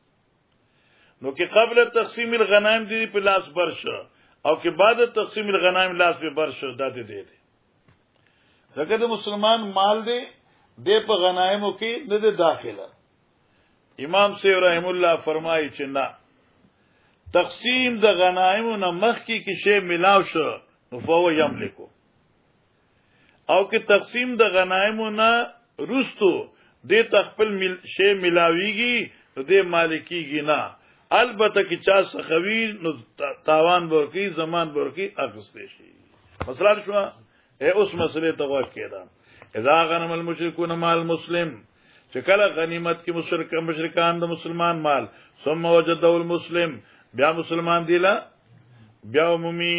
نو کې قبل تقسیم الغنائم دی په لاس برشه او کې بعد تقسیم الغنائم لاس په برشه دا دی دغه د مسلمان مال دی د په غنایمو کې نه دی داخله امام سی رحم الله فرمایي چې نه تقسیم د غنایمو نه مخکې کې شی ملاو شو نو فو یملکو او کې تقسیم د غنایمو نه رستو د تخپل شی ملاویږي د مالکیږي نه البته کې چا سخوی نو تاوان ورکی زمان ورکی اخستې شي مثلا شو اوس مسئله ته غوښ کېده اذا غنم المشركون مال المسلم چې کله غنیمت کې مشرکان د مسلمان مال ثم وجده المسلم بیا مسلمان دیلا بیا عمومي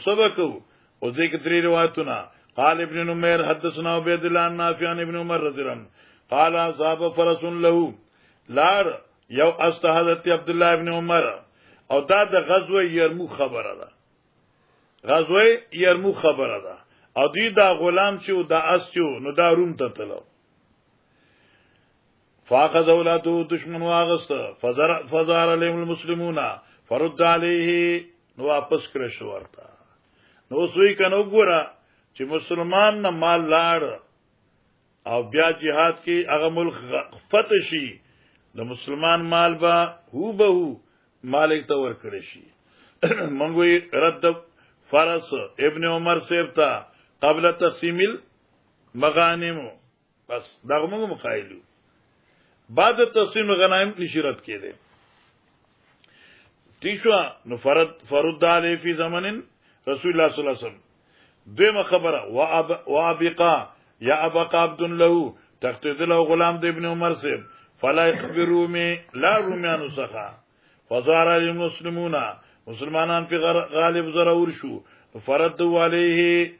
سبقو او ذکر تری روایتونه قال ابن نمیر حدثنا عبید الله نافع عن ابن عمر رضی الله عنه قال صاحب فرس له لار یو است حضرت عبد الله ابن عمر او دا د غزوه یرموک خبره ده غزوه یرموک خبره ده او دی دا غلام چې دا اس چې نو دا روم ته تلو فاخذ اولاده دشمن واغست فزار عليهم المسلمون فرد عليه نو واپس کړ شو ورته نو سوی کنو ګورا چې مسلمان نه مال لاړ او بیا jihad کې هغه ملک فتح شي د مسلمان مال با هو به مالک ته ور کړی شي منګوي رد فرس ابن عمر سیبتا قبل تقسیم المغانم بس دغه مخایلو بعد تقسیم غنائم نشرت کېده تیشوا نو فرد علی فی زمن رسول الله صلی الله علیه وسلم دیمه خبره وابقا یا ابقا عبد له تقتد له غلام د ابن عمر سے فلا يخبروا می لا رومیانو څخه فزار المسلمون مسلمانان په غالب ضرور شو فرد علیه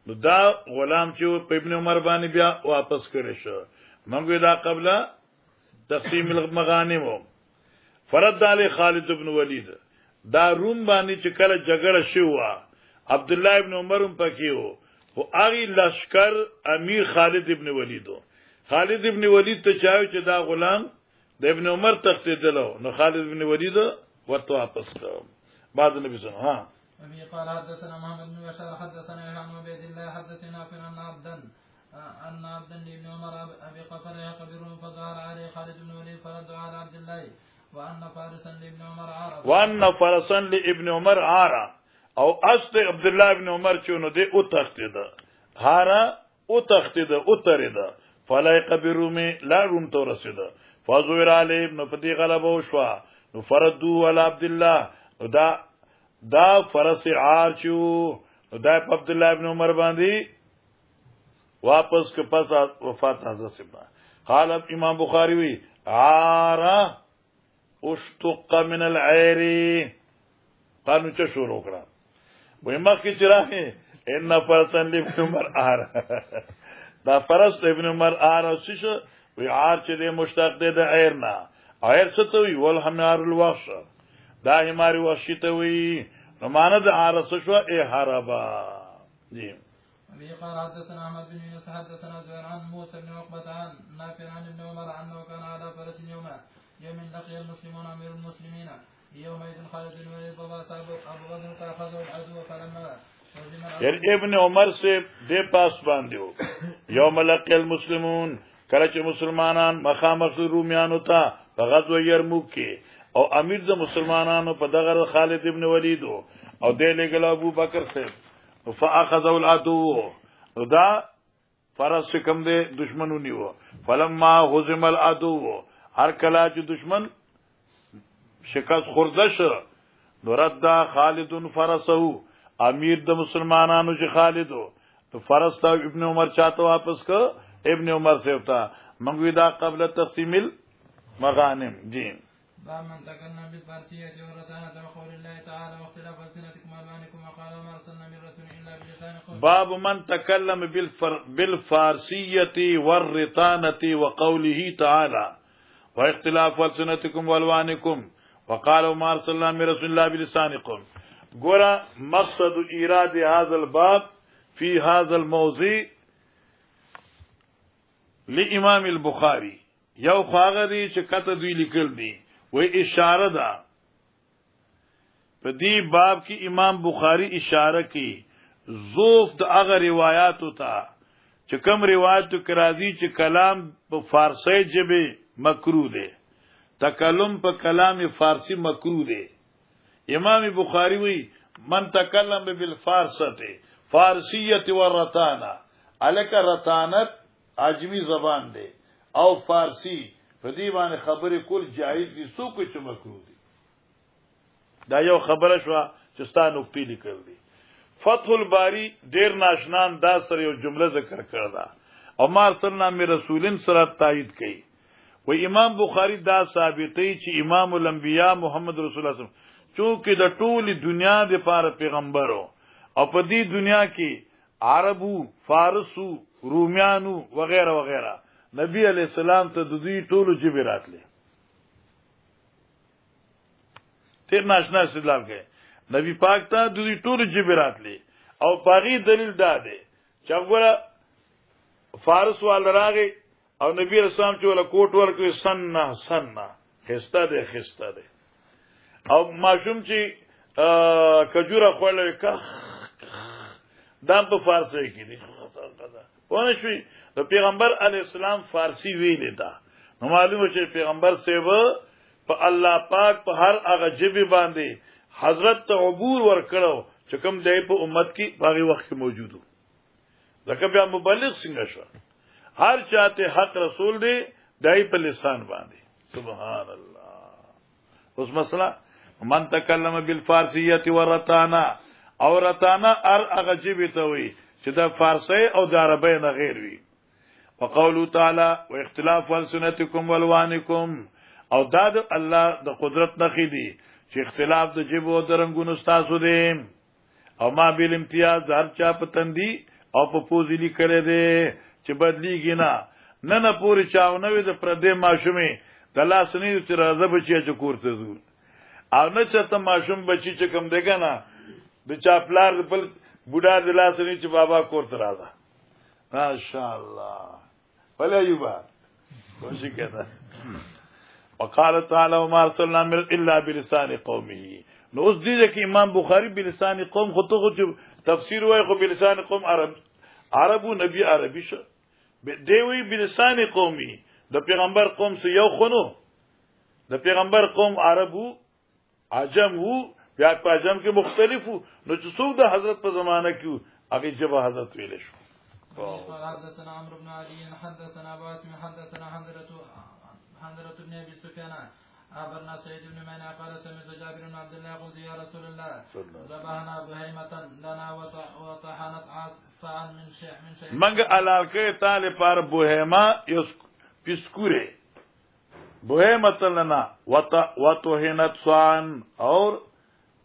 دا غلام چې په ابن عمر باندې بیا واپس کړی شو موږ دا قبل تقسیم المغانم فرد علی خالد ابن ولید دا روم باندې چې کله جګړه شو عبد الله ابن عمر هم پکېو او هغه لشکر امیر خالد ابن ولید خالد ابن ولید ته چاوي چې دا غلام د ابن عمر تختیدلو نو خالد ابن ولید ورته واپس کړ بعد نبی صلی الله علیه وسلم قال حدثنا محمد بن بشار حدثنا عن عبيد الله حدثنا ان عبدا لابن عمر ابي قفر يقبرون فظهر عليه خالد بن وليد فرد على عبد الله وان فرسا لابن عمر عارا او اصل عبد الله ابن عمر چونو دی او تختیده هارا او تختیده او تریده فلا يقبروا می لا روم تو رسیده فازور علی ابن فدی غلبه وشوا نو فردو على عبد الله دا فرس عار چو دا عبد الله ابن عمر باندې واپس کے پس وفات حضرت سبنا قال امام بخاری وی عارا اشتق من العیر قانو چه شروع کرا وی مخی چراہی ان فرسن لابن عمر عارا دا فرس ابن عمر عارا سیشو وی عار چه ده مشتاق ده ده عیرنا عیر ستوی والحمار الوحش دا حماری وحشی توی نمانا ده عارا سشو ای حربا جیم أبي قال حدثنا أحمد بن يونس حدثنا زهير عن موسى بن عقبة عن نافع عن ابن عمر أنه كان على فرس يوم لقي المسلمون أمير المسلمين يومئذ خالد بن وليد فباس أبو بكر فأخذه العدو فلما ابن عمر سے دے پاس باندھو یوم لقي المسلمون کله چې مسلمانان مخامخ رومیانو ته په غزوه یرموک کې او امیر د مسلمانانو په دغه خالد ابن ولید او دې لګل ابو بکر سے فاخذوا العدو دا فرس کم دے دشمنونی و فلما هزم العدو هر کلا چې دشمن شکست خوردش نرد خالد فرسه امیر د مسلمانانو چې خالدو تو فرس تا ابن عمر چاہتا واپس کو ابن عمر سے ہوتا منگوی دا قبل تقسیم المغانم. جی باب من تكلم بالفارسية والرتانة وقول الله تعالى واختلاف ألسنتكم وألوانكم وقال وما أرسلنا من رسول إلا بلسان قومه. باب من تكلم بالفارسية والرتانة وقوله تعالى واختلاف ألسنتكم وألوانكم وقال وما أرسلنا من رسول الله بلسان قومه. گورا مقصد ایراد هذا الباب في هذا الموضوع لامام البخاري یو خواغدی چې کته دوی لیکل دي وی اشاره ده په دې باب کې امام بخاری اشاره کی ضعف د هغه روایتو ته چې کوم روایتو کې راځي چې کلام په فارسی ژبه مکروه ده تکلم په کلام فارسی مکروه ده. امام بخاری وی من تکلم بالفارسه فارسیت والرتانه الک رتانت عجمی زبان ده او فارسی په دې باندې خبرې کول جایز دي سو کو چې مکروه دي. دا یو خبره شو چې ستانو په لیکل دي. فتح الباری ډیر ناشنان دا سره یو جمله ذکر کړه او ما ارسلنا من رسولین سره تایید کړي و امام بخاری دا ثابتې چې امام الانبیاء محمد رسول الله چونکه د ټول دنیا د پاره پیغمبرو او په دې دنیا کې عربو فارسو رومیانو وغیرہ وغیرہ نبی علیہ السلام ته د دوی ټولو جبه راتله تیر ناشنا استدلال کوي نبی پاک ته د دوی ټولو جبه راتله او باغی دلیل داده چې وګوره فارس وال راغی او نبی رسول الله چې ولا کوټ ورکوي سنه خسته ده او ماشوم چې کجوره خوړل کا دام په فارسی کې دي ونه شوي د پیغمبر علی السلام فارسی ویل دا نو معلومه چې پیغمبر سیو په الله پاک په هر هغه جبه باندې حضرت ته عبور ور کړو چې کوم دی په امت کې باغی وخت کې موجودو ځکه بیا مبلغ څنګه شو هر چاته حق رسول دی دای په لسان باندې سبحان الله. اوس مسله من تکلم بالفارسیه والرتانه او رتانه ار هغه جبه ته وي چې د فارسی او د عربی نه غیر وي. وقوله تعالی واختلاف السنتکم والوانکم او دا د الله د قدرت نخې دي چې اختلاف د جبه او درنګونو تاسو دي او ما بیل امتیاز هر چا په تندي او په پوزلی کړي دي چې بدلیږي نه پوری چاونه وي د پردې ماشومې د لاس نه چې راځه بچي چې کوړته زو او نه چې ته ماشوم بچي چې کم دیګا نه د چاپلار بل بوډا د لاس نه چې بابا کوړته راځه ماشاءالله ولا یوبا کوشش کړه. وقال تعالی وما ارسلنا الا بلسان قومه. نو اوس دې کې امام بخاری بلسان قوم خو ته تفسیر وای خو بلسان قوم عربو نبی عربی شو دیوی بلسان قومي د پیغمبر قوم سو یو خونو د پیغمبر قوم عربو عجم وو بیا په عجم کې مختلفو نو چې څو د حضرت په زمانہ کې هغه جبه حضرت ویل شو. حدثنا عمرو بن علي حدثنا باسم حدثنا حنظلة بن ابي سفيان أخبرنا سعيد بن مينا قال سمعت جابر بن عبد الله قلت يا رسول الله ذبحنا بهيمة لنا وطحنت عصا من شيء منگ علاقه تاله پر بوهما یس پسکوره بوهمت لنا وطحنت صان اور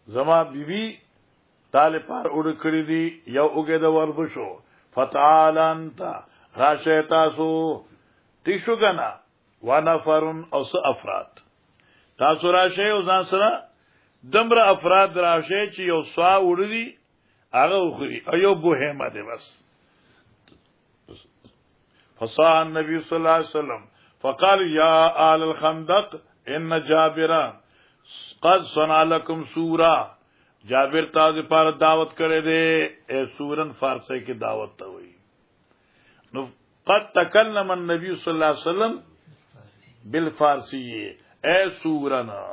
زما بیبی تاله پر اڑ کړی دی یو اوګه د وربشو فتعالنت راشتاسو تیشو گنا ونفرن او س افراد تاسو راشه او ځان سره دمر افراد راشه چې یو سوا وړي هغه وخوري ایو بوهمه ده بس. فصاح النبي صلى الله عليه وسلم فقال يا آل الخندق ان جابر قد صنع لكم سورا. جابر تاسو پر دعوت کړي دي اے سورن فارسی کې دعوت ته وي. نو قد تكلم النبي صلى الله عليه وسلم بالفارسیه اے سورنا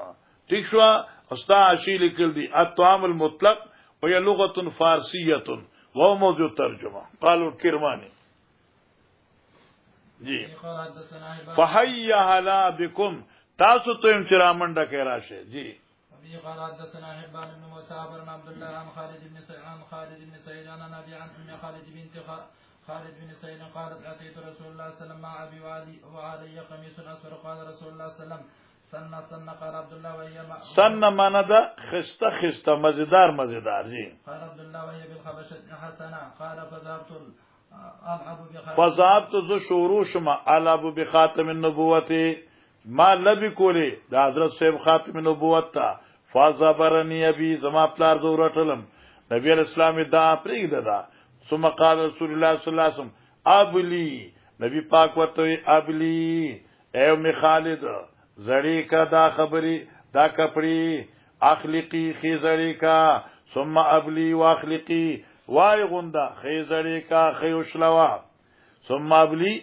ٹھیک شو استا عشی لکل دی الطعام المطلق وهي لغه فارسيه وهو موضوع ترجمه قالوا الكرماني جی فحی هلا بكم تاسو ته چرامنډه کې راشه جی. قال حدثنا حبان بن موسى بن عبد الله عن خالد بن سعيد عن ابي عن ام خالد بنت خالد بن سعيد قالت اتيت رسول الله صلى الله عليه وسلم مع ابي وعلي قميص اصفر قال رسول الله صلى الله عليه وسلم سن قال عبد الله وهي سن معنا دا خسته مزیدار جی. قال عبد الله وهي بالخبشه حسنه قال فذهبت ذو شوروشما العب بخاتم النبوه ما لبی کولی دا حضرت صاحب خاتم نبوت تا فازبرنی ابي زما پلار دورټلم نبی اسلام دا پریږده دا ثم قال رسول الله صلی الله علیه وسلم ابلی نبی پاک ورته ابلی اے ام خالد زړی کا دا خبری دا کپڑی اخلقی خی زړی کا ثم ابلی واخلقی وای غندا خی زړی کا خی وشلوا ثم ابلی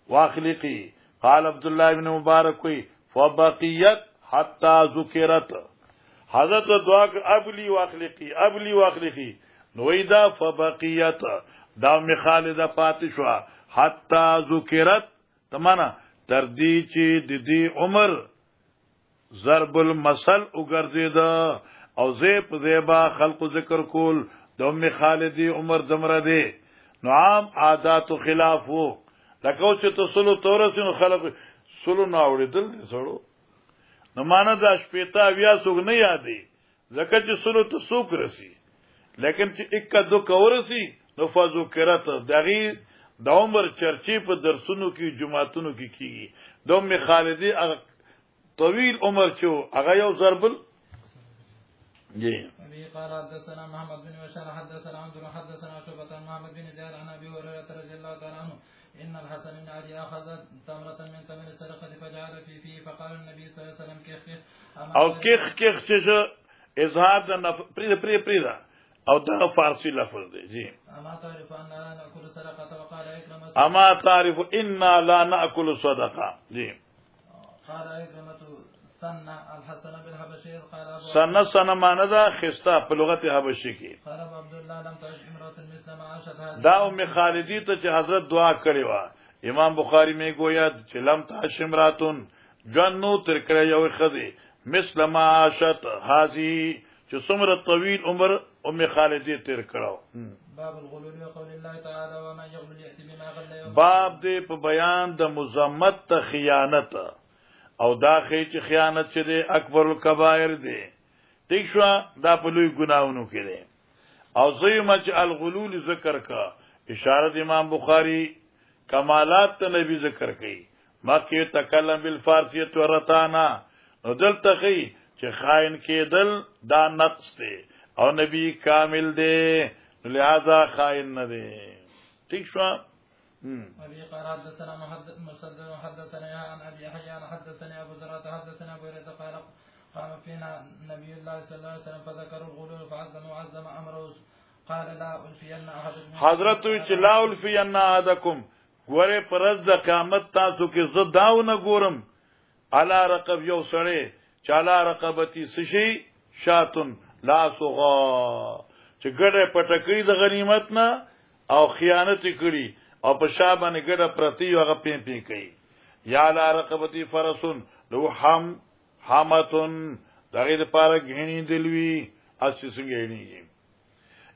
واخلقی. قال عبد الله بن مبارک کوئی فبقیت حتی ذکرت حضرت دعا ابلی واخلقی نویدا فبقیت دا خالد پاتشوا حتی ذکرت تمانا تردی چی دی عمر ضرب المثل وګرځید او زیب زیبا خلق ذکر کول د خالدی عمر دمره دی نو عام عادات و خلاف وو لکه چې ته سلو تورسینو خلق سلو ناوړېدل دي سړو نو معنا دا شپېتا بیا څوک نه یادي ځکه چې سلو ته څوک رسی لیکن چې اکا دو کورسی نو فازو کرت دغی د عمر چرچې په درسونو کې جمعاتونو کې کیږي دوم خالدی طویل عمر چې هغه یو ضربل جی. ابي قال حدثنا محمد بن بشار حدثنا عبد حدثنا شعبة عن محمد بن زياد عن ابي هريرة رضي الله تعالى عنه ان الحسن بن علي اخذ تمرة من تمر السرقة فجعل في فيه فقال النبي صلى الله عليه وسلم كيخ او كيخ چې اظهار د پریدا او دا فارسی لفظ دی جی. اما تعرف ان لا ناكل صدقه وقال اكرمت اما تعرف انا لا ناكل صدقه جی. قال اكرمت سن الحسن بالحبشي سن قال سن معنا دا خستا په لغت حبشي کې. قال عبد الله لم تعش امراه مثل ما عاشت دا ام خالدی ته چې حضرت دعا کړې وا امام بخاری میں گویا چې لم تعش امراتن جنو تر کړه یو خدي مثل ما عاشت هذه چې څومره طویل عمر ام خالدی تر کړه. باب الغلول وقول الله تعالی وما يغلل ياتي بما غل. باب دې په بیان د مذمت ته خیانت او دا چې خیانت چې دی اکبر الکبائر دی ٹھیک شو دا په لوی ګناہوں کې دی او زیم چې الغلول ذکر کا اشاره امام بخاری کمالات ته نبی ذکر کړي مکه تکلم بالفارسیه ورتانا نو دلته چې خائن کېدل دا نقص دی او نبی کامل دی لہذا خائن نه دی ٹھیک شو. ابي قال حدثنا مسدد حدثنا عن ابي حيان حدثني ابو ذر حدثنا ابو هريره قال قام فينا نبي الله صلى الله عليه وسلم فذكر الغلول فعظم وعظم امره قال لا الفين احد حضرت لا الفين احدكم ګوره پرز د قیامت تاسو کې زداو نه ګورم علا رقب یو سړی چالا رقبتی سشي شاتن لا صغا چې ګډه پټکړي د غنیمت نه او خیانت کړي او په شابه نه ګډه پرتی هغه پی کوي یا لا رقبتی فرسن لو حمتن دغه لپاره غنی دلوي اسی څنګه غنی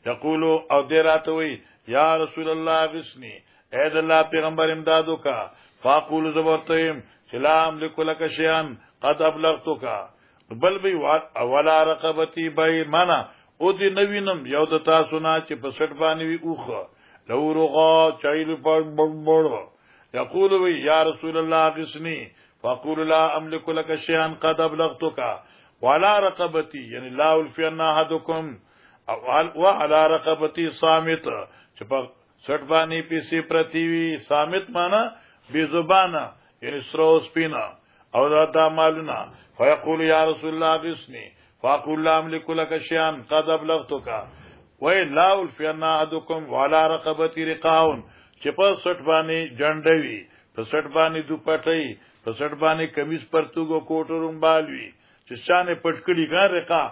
یقول او دراته وی یا رسول الله غسنی اے د الله پیغمبر امدادو کا فاقول زبرتهم سلام لکلک شیان قد ابلغتک بل بی ولا رقبتی بای معنا او دی نوینم یو د تاسو نه چې په سټ باندې وی اوخه لو رغا چایل بڑو یقول وی یا رسول الله غسنی فاقول لا املك لك شيئا قد ابلغتك ولا رقبتي یعنی لا الفين احدكم وعلى رقبتي صامت چې په سټ باندې پیسې پرتیوي صامت معنا بی زبانه یعنی سرو سپینا او دا مالنا فيقول يا رسول الله غسني فاقول لا املك لك شيئا قد ابلغتك وای لا الفين احدكم ولا رقبتي رقاون چې په سټ باندې جنډوي په سټ باندې دوپټي په سټ باندې کمیز پرتوګو کوټروم بالوي چې شانه پټکړي غا رقا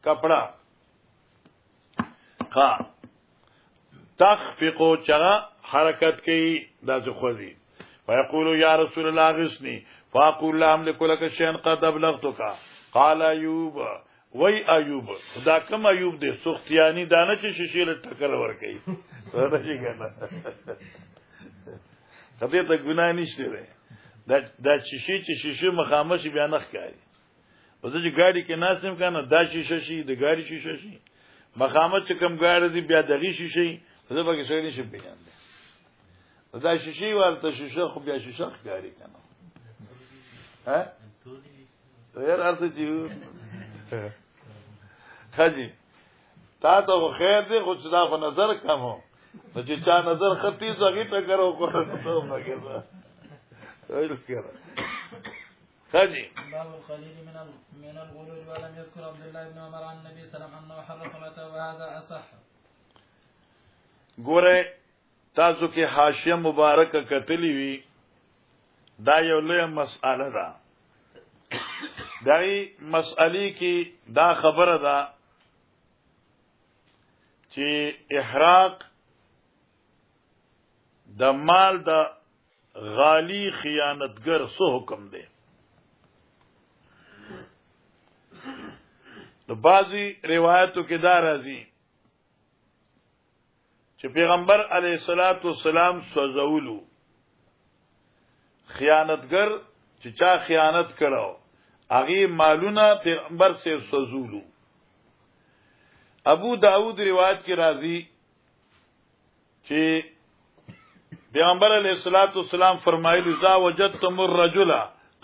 کپڑا تخفقو چغه حرکت کوي د ځخوځي فيقول يا رسول الله اغثني فاقول لا املك لك شيئا قد ابلغتك. قال ایوب وای ایوب دا کوم ایوب دې سختیانی دانه چې شیشې له ټکر ور کوي څه شي کنه کته ته ګناه نشته ده دا شیشې مخامخ بیا نه ښکاري. وځي چې ګاډي کې ناسم کنه دا شیشه شي د ګاډي شیشه شي مخامخ چې کوم ګاډي دی بیا دغه شیشه زه به کې څه نشي بیان دا شیشې ورته شیشه خو بیا شیشه ښکاري کنه ها غیر ارته چې خاجي تا ته خیر دی خو چې دا په نظر کم هو نو چې چا نظر خطي زغی ته کرو کو ته نه کېږي وایل کړه خاجي باب الخليل من الغلول ولم يذكر عبد الله بن عمر عن النبي صلى الله عليه وسلم انه حرف متى وهذا اصح. ګوره تاسو کې حاشیه مبارکه کتلی وی دا یو لوی مسأله ده. دای مسئلې کې دا خبره ده چې احراق د مال د غالی خیانتګر څه حکم دی. د بعضی روایتو کې دا راځي چې پیغمبر علیه الصلاۃ والسلام سوزولو خیانتګر چې چا خیانت کړو هغه مالونه پیغمبر سے سوزولو. ابو داود روایت کې راځي چې پیغمبر علیه الصلاۃ والسلام فرمایلی اذا وجدتم الرجل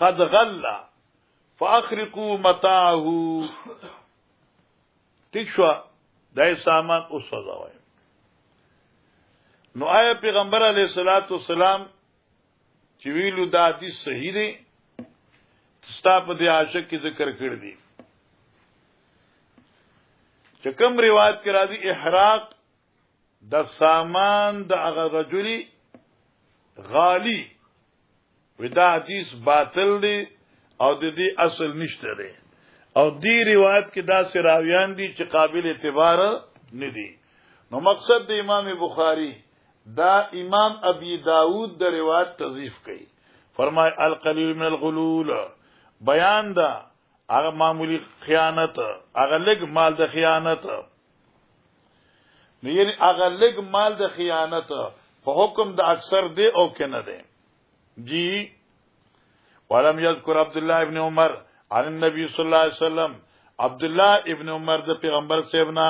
قد غل فاخرقوا متاعه ٹھیک شو دای سامان او سوزاوي. نو آیا پیغمبر علیه الصلاۃ والسلام چې ویلو دا حدیث صحیح دی ستا په دې عاشق کې ذکر کړی دی چې کوم روایت کې راځي احراق د سامان د هغه رجلی غالی ودا حدیث باطل دی او د دې اصل نشته دی او دې روایت کې دا سراویان دي چې قابل اعتبار نه دي. نو مقصد د امام بخاری دا امام ابي داود د روایت تضعیف کړي. فرمای القلیل من الغلول بیان دا هغه معمولی خیانت هغه لګ مال د خیانت نه یعنی هغه لګ مال د خیانت په حکم د اکثر دی او کنه دی جی. ولم يذكر عبد الله ابن عمر عن النبي صلی الله علیه وسلم عبد الله ابن عمر د پیغمبر سیبنا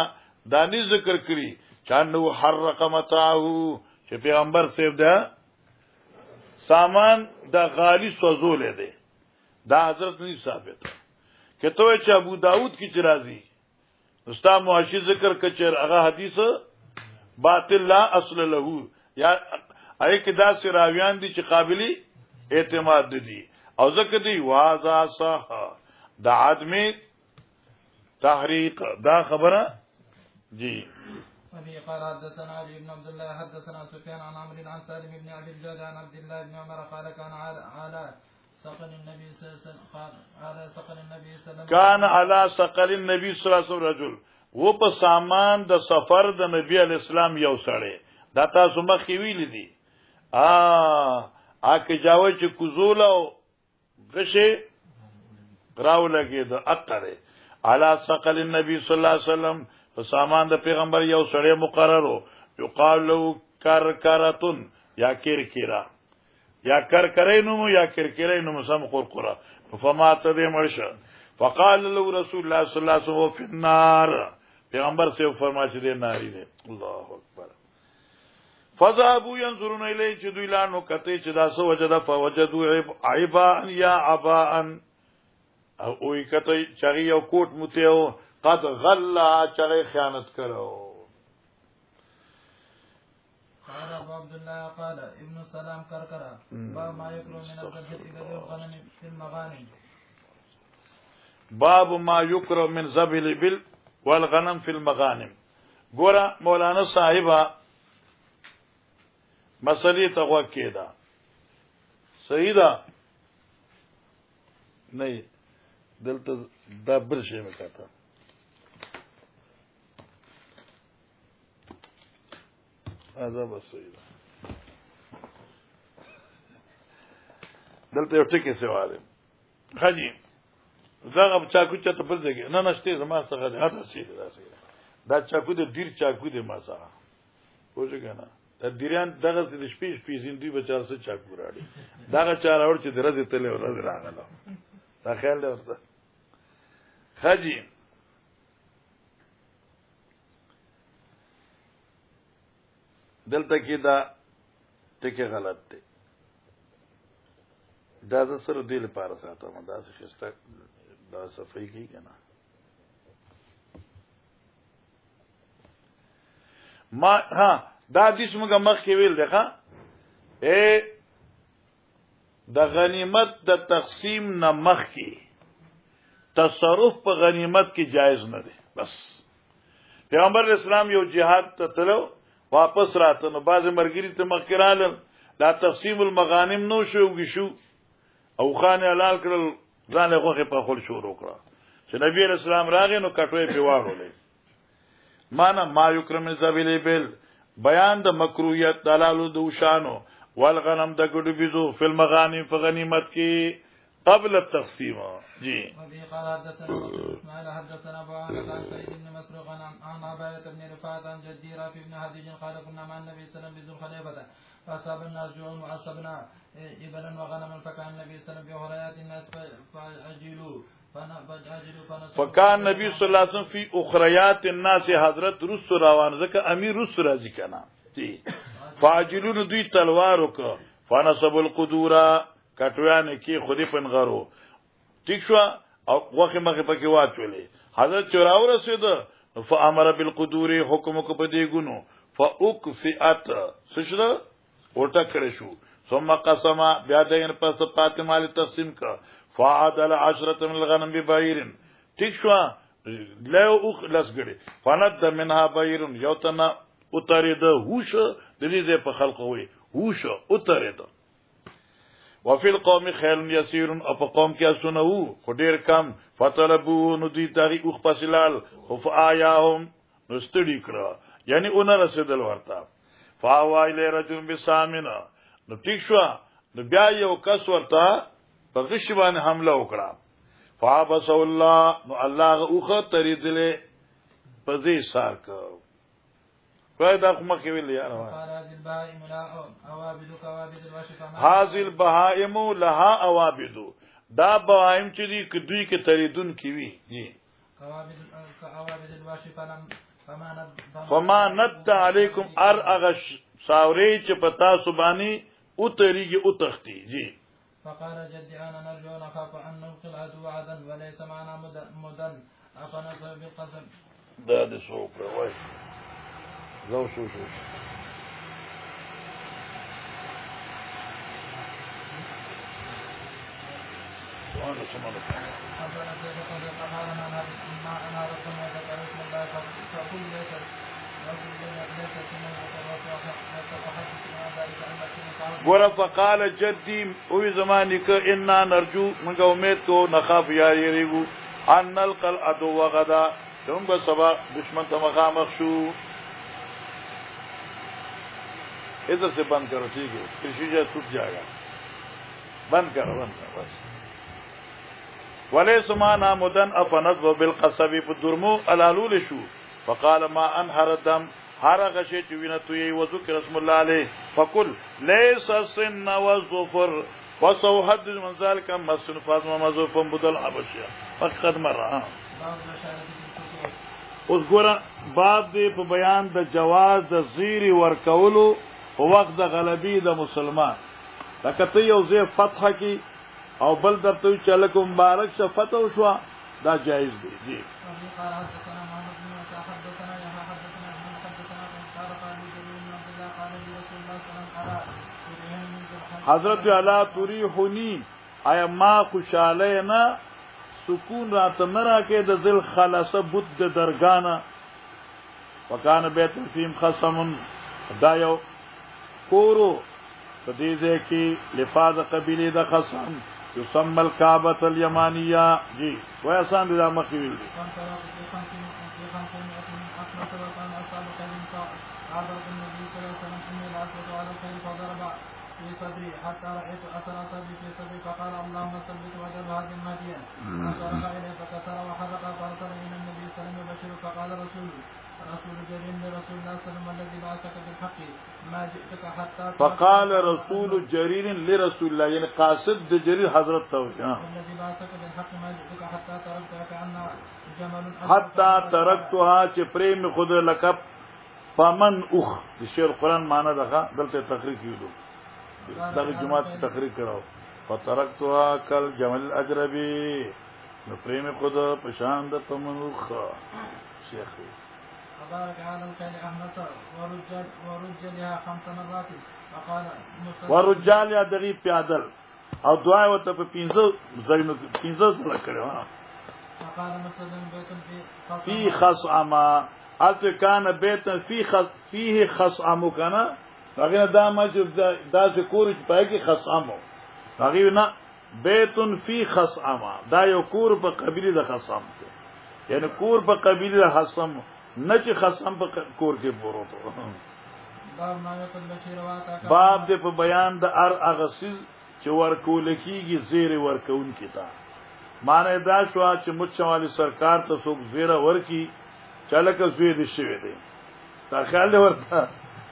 دانی ذکر کړي چانو حرق متاعه چې پیغمبر سیب دا سامان د غالی سوزول دی دا حضرت نہیں ثابت کته چې ابو داود کی چرازی استا معاشی ذکر کچر هغه حدیث باطل لا اصل له یا اې کې دا سراویان دي چې قابلی اعتماد دي او ذکر دی واذا صح دا عدم تحریق دا خبره جی. وفي قال حدثنا علي بن عبد الله حدثنا سفيان عن عمرو عن سالم بن ابي الجود عن عبد الله بن عمر قال كان على سقل النبي صلى الله عليه وسلم على سقل النبي صلى الله عليه وسلم كان على سقل النبي صلى الله عليه وسلم رجل و په سامان د سفر د نبی علی السلام یو سړی دا تاسو مخې ویل دي اکه جاوه چې کوزول او غشه راو لګي د اقره على سقل النبي صلی الله علیه وسلم په سامان د پیغمبر یو سړی مقررو یقال له کرکراتن یا کرکرا یا کرکرینو یا کرکرینو سم قرقرا فمات دې مرشه فقال له رسول الله صلی الله علیه وسلم فی النار پیغمبر سے فرمایي دې ناری دې الله اکبر. فذهبوا ينظرون الیه چې دوی لانو کته چې دا سو وجدا فوجدوا عیبا یا عباء او وی کته چغی او کوټ متیو قد غلا چغی خیانت کړو. قال ابو عبد الله قال ابن السلام كركرة باب ما يكره من الذبح الى الغنم في المغانم. باب ما يكره من ذبح الابل والغنم في المغانم. ګورا مولانا صاحبہ مسئلې ته وکیدا صحیح ده نه دلته دا بل شی مې کاته هذا بس صحیح ده دلته یو ټکی سواله خاجي زغه چاکو چته بل ځای نه نشته زما څنګه ده هدا سي دا چاکو د ډیر چاکو د ما څنګه پوهیږئ کنه د ډیران دغه د شپې زندوی بچار سره چاکو راړي داغه چار اور چې درځي تله ورځ راغله دا خیال دی ورته خاجي دلته کې دا ټکی غلط دی دا سره دی لپاره ساتم دا څه خسته دا صفای کی کنه ما ها دا د څنګه مخ کې ویل دی ښا د غنیمت د تقسیم نه مخ کې تصرف په غنیمت کې جایز نه دی بس پیغمبر اسلام یو جهاد ته تلو واپس راته نو باز مرګری ته مخکرال لا تقسیم المغانم نو شو او خان حلال کړل ځان له خوخه په خپل شروع کړه چې نبی رسول الله راغی نو کټوي په واړولې معنا ما یکرم ذبیل بل بیان د مکروهیت دلالو د وشانو والغنم د ګډو بيزو فی المغانم فغنیمت کی قبل التقسیم جی وفي قال حدثنا اسماعيل حدثنا ابو عن سعيد بن مسروق عن عباده بن رفاعه عن جدي رافع بن هديج قال كنا مع النبي صلى الله عليه وسلم بذو الخليفه فاصاب الناس جوع وعصبنا ابلا وغنما فكان النبي صلى الله عليه وسلم بهرايات الناس فاجلوا فكان النبي صلى الله عليه وسلم في اخريات الناس حضرت رسول روان ځکه امیر رسول راځي کنه جی فاجلون دوی تلوار وک فنصب القدور کټوان کې خودي پنغرو ٹھیک شو او وخت مخه پکې واچولې حضرت چراو رسید فامر بالقدور حکم کو پدې ګونو فاکفئت سشره ورته کړې شو ثم قسم بیا دین پس فاطمه علی تقسیم کا فعدل 10 من الغنم ببعير ٹھیک شو له او لسګړي فند منها بعير یوتنا اترید هوش د دې په خلق وي هوش اترید وفي القوم خيل يسير او په قوم کې اسنو خډیر کم فطلبوا ندي تاریخ خپسلال فآياهم نستړي کړه یعنی اون رسیدل ورته فاوا الى رجل بسامنا نو ټیک شو نو بیا یو کس ورته په غشبان حمله وکړه فابس الله نو الله اوخه تریدله پزې سار کو فایدا کومه کې ویل یاره هاذ البهائم لها اوابد دا بهائم چې دي کدوې کې تریدون کی وی جی فما ند علیکم ارغش ساوري چې پتا سبانی او تریږي او تختی جی فقال جدي انا نرجو نخاف ان نلقي العدو عدا وليس معنا مدن افنظر بالقسم دا د سوق وای زو شو وانا سمعنا ربنا كيف قد قهرنا ما انا ربنا ذكر اسم الله فقل ليس ګور فقال جدي او زمانه ک ان نرجو موږ امید کو نخاف یریګو ان نلقل ادو وغدا تم به سبا دشمن ته مخامخ شو ادھر سے بند کرو ٹھیک ہے پھر شیشہ ٹوٹ جائے گا بند کرو بس وليس معنا مدن افنذ بالقصب بالدرمو الالول شو فقال ما انهر الدم هر غشي چې وینه توي وذكر اسم الله عليه فقل ليس السن والظفر وصوحد من ذلك مسن فاطمه مذوف بدل حبشيه فقد مره اوس ګوره باب دې په بیان د جواز د زیری ورکولو په وخت د غلبي د مسلمان لکه ته یو ځای فتح کی او بل درته چې لکه مبارک شه فتح شو دا جایز دی جی حضرت علا تریحنی آیا ما خوشاله نه سکون رات مرا کې د ذل خلاصه بوت د درګانا وکانه بیت فیم خصم دا یو کورو په دې ځکه لفاظ قبیله د خصم يسمى الكعبه اليمانيه جی وای آسان دي مخې ویل دي في صدري حتى رأيت أثر صدري في صدري فقال اللهم ثبت وجل هذه المهديا فانصرف إليه فكسر وحرق فأرسل إلى النبي صلى الله عليه وسلم يبشر فقال رسول جرير لرسول الله صلى الله عليه وسلم الذي بعثك بالحق ما جئتك حتى فقال رسول جرير لرسول الله يعني قاصد جرير حضرت توجه الذي بعثك بالحق ما جئتك حتى تركتها كأن جمل حتى تركتها چې پریم خود لقب فمن اخ شعر قرآن معنی دغه دلته تقریر کیدو دغه جمعه تقریر کراو فترکتها کل جمل اجربی نو پریم خود پشان د فمن اخ شیخ وبارك على الخيل أحمد ورجلها 5 مرات فقال ورجال یا دغی پیادل او دعا وته په 15 زینو 15 سره کړو فقال مسلم بيت في خصعما الف كان بيت فيه خصعم كان هغه دا ما چې دا ذکر چې پای کې خصعمو هغه نه بيت في خصعما دا یو کور په قبيله د خصعم یعنی کور په قبيله د خصعم نه چې خصم په کور کې بوروتو باب دې په بیان د ار اغسیز چې ورکول کیږي زیر ورکون کیتا معنی دا شو چې مچوالی سرکار ته څوک زیر ورکی چلکه زوی دې شوی دی تا خیال ورته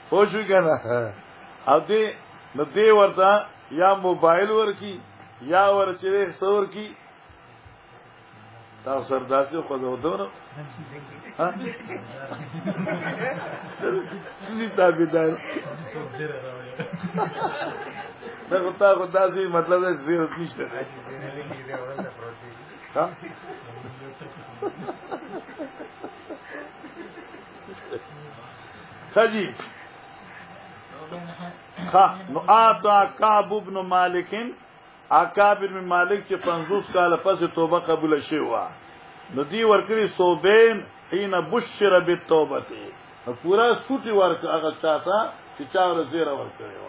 خو شو کنه او دې نو دې ورته یا موبایل ورکی یا ورچې سور کی تا سرداسي خو دونه ها سړي تابعدار دا خدای سي مطلب دې زیرت نشته ها خجي نو آتا کعب بن مالک عقاب بن مالک چې 50 کال پس توبه قبول شوی و نو دی ورکړي صوبین حين بشر بالتوبه پورا سوټي ورک هغه چاته چې چا ور زیره ورکړي و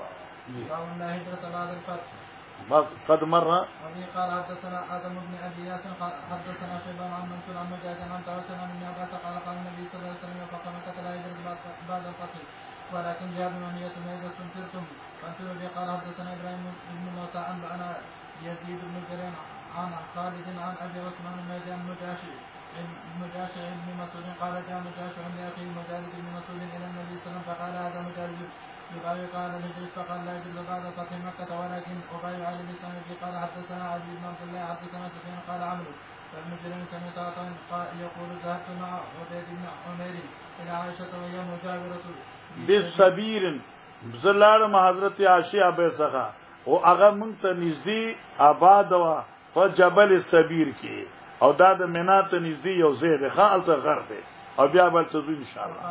قد مر وفي قال حدثنا آدم بن أبي ياسر حدثنا شيبان عن منصور عن مجاهد عن توسل عن ابن عباس قال قال النبي صلى الله عليه وسلم فقامت لا يجوز بعد القتل ولكن جهاد منية إذا استنفرتم فانفروا به قال حدثنا إبراهيم بن موسى عن أنا يزيد بن جرير عن خالد عن أبي عثمان بن مجاشع بن مسعود قال جاء مجاشع لأخيه مجالد بن مسعود إلى النبي صلى الله عليه وسلم فقال هذا مجالد يبايع قال الهجرة فقال لا يجوز بعد فتح مكة ولكن أبايع على الإسلام قال حدثنا علي بن عبد الله حدثنا سفيان قال عمرو فابن جرير سمعت عطاء يقول ذهبت مع عبيد بن عمير إلى عائشة وهي مجاورة بالصبير زلال ما حضرت عائشہ ابے سخا او هغه مونږ ته نږدې آباد وا په جبل الصبير کې او دا د مینا ته نږدې یو ځای دی خالت غر دی او بیا بل څه ان شاء الله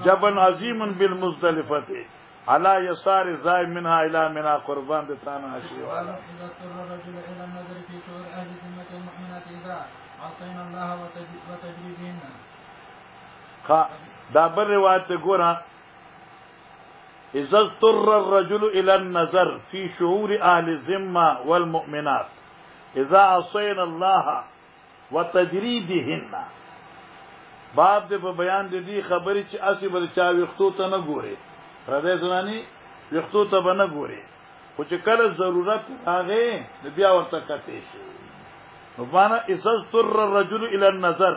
جبل عظیم بالمزدلفه على يسار زائم منها الى منا قربان د تانا شي اذا اضطر الرجل الى النظر في شعور اهل ذمه المؤمنات اذا عصينا الله وتجريدهن دا بر روایت ګورا اذا اضطر الرجل الى النظر في شعور اهل الذمه والمؤمنات اذا عصينا الله وتجريدهن باب دې په بیان دې خبرې چې اسی بل چا وختو ته نه ګوري پردې ځواني وختو ته نه ګوري خو چې کله ضرورت هغه بیا ورته کته شي نو باندې اذا اضطر الرجل الى النظر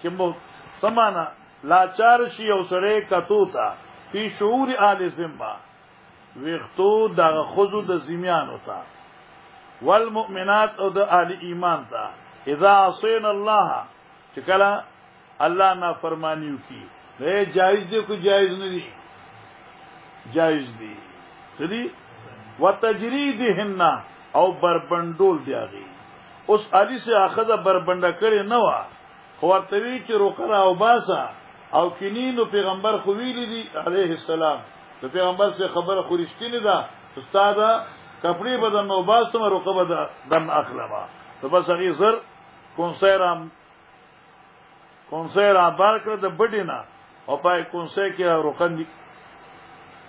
چې مو سمانا لاچار شي او سره کتو تا په شعور اهل ذمه وختو د خذو د زمیان وتا والمؤمنات او د اهل ایمان تا اذا عصينا الله چې کله الله نافرمانیو کی نه جایز دی کو جایز نه دی جایز دی سړي وتجریدهن او بربندول دیږي اوس علي سے اخذ بربنده کړي نه وا ورته وی چې روکرا او باسا او کینینو پیغمبر خو ویلی دی علیه السلام د پیغمبر سے خبره خورشتینی ده استاد کپڑے بدن نو باسم روکه بد دم اخلما نو بس هغه زر کونسیر بار کړ د بډینا او پای کونسې کې روکن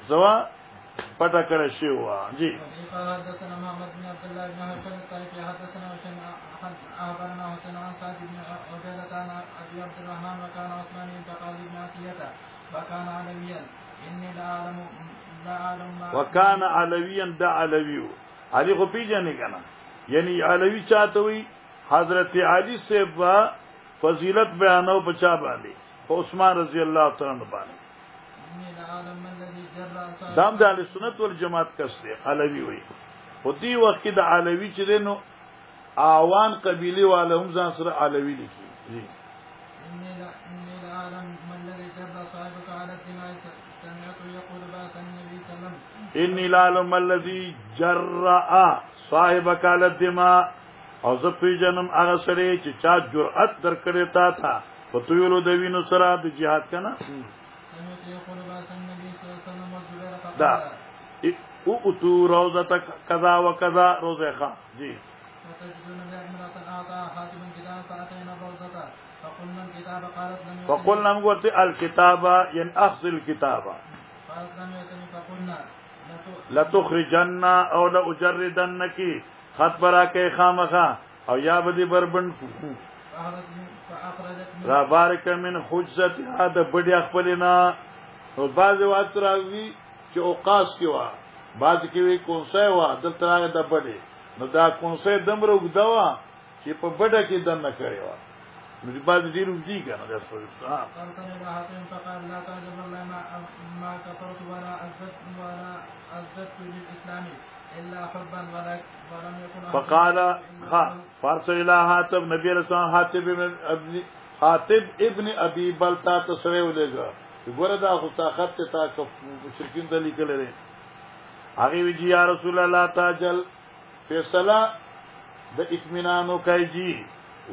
زوا پټه کړی شی و جی حدثنا محمد بن عبد الله بن حسن الطائفي حدثنا أخبرنا حسين عن سعد بن عبيدة عن أبي عبد الرحمن وكان عثماني فقال ابن عطية وكان علويا إني لأعلم وکانا علویا دا علویو علی خو پیجنې کنه یعنی علوی چاته وی حضرت علی سے فضیلت بیانو بچا باندې عثمان رضی الله تعالی عنہ باندې دام د اهل سنت والجماعت کس دی علوی وی خو دی وخت د علوی چې دینو اعوان قبیله والا هم ځان سره علوی لیکي جی انی لعلم الذی جرأ صاحبک علی الدماء او زه پیژنم هغه سره چې چا جرأت درکړی تا ته په تویلو د وینو سره د جهاد کنه دا او تو روزه کذا و کذا روزه ښه جی فقلنا قلت الكتاب ين اخذ الكتاب لتخرجن او لاجردنك خط برا کې خامخا او یا بدی بربند را بارک من حجت هذا بډیا خپلنا او بعض وخت راوي چې اوقاس کې وا بعض کې وی کونسه وا دلته راغی د بډې نو دا کونسه دمرو غدوا چې په بډه کې دنه کړی وا نو بعض دې روزي کنه دا څه فقال لا تعجب الله ما كفرت ولا أزددت للإسلام إلا حبا ولم يكن فقال فارسل إلى حاتب نبي رسول حاتب ابن أبي بلتا تسوي ولګا وګوره دا خو طاقت ته تا مشرکین د لیکل لري هغه وی یا رسول الله تعجل فیصله د اطمینانو کوي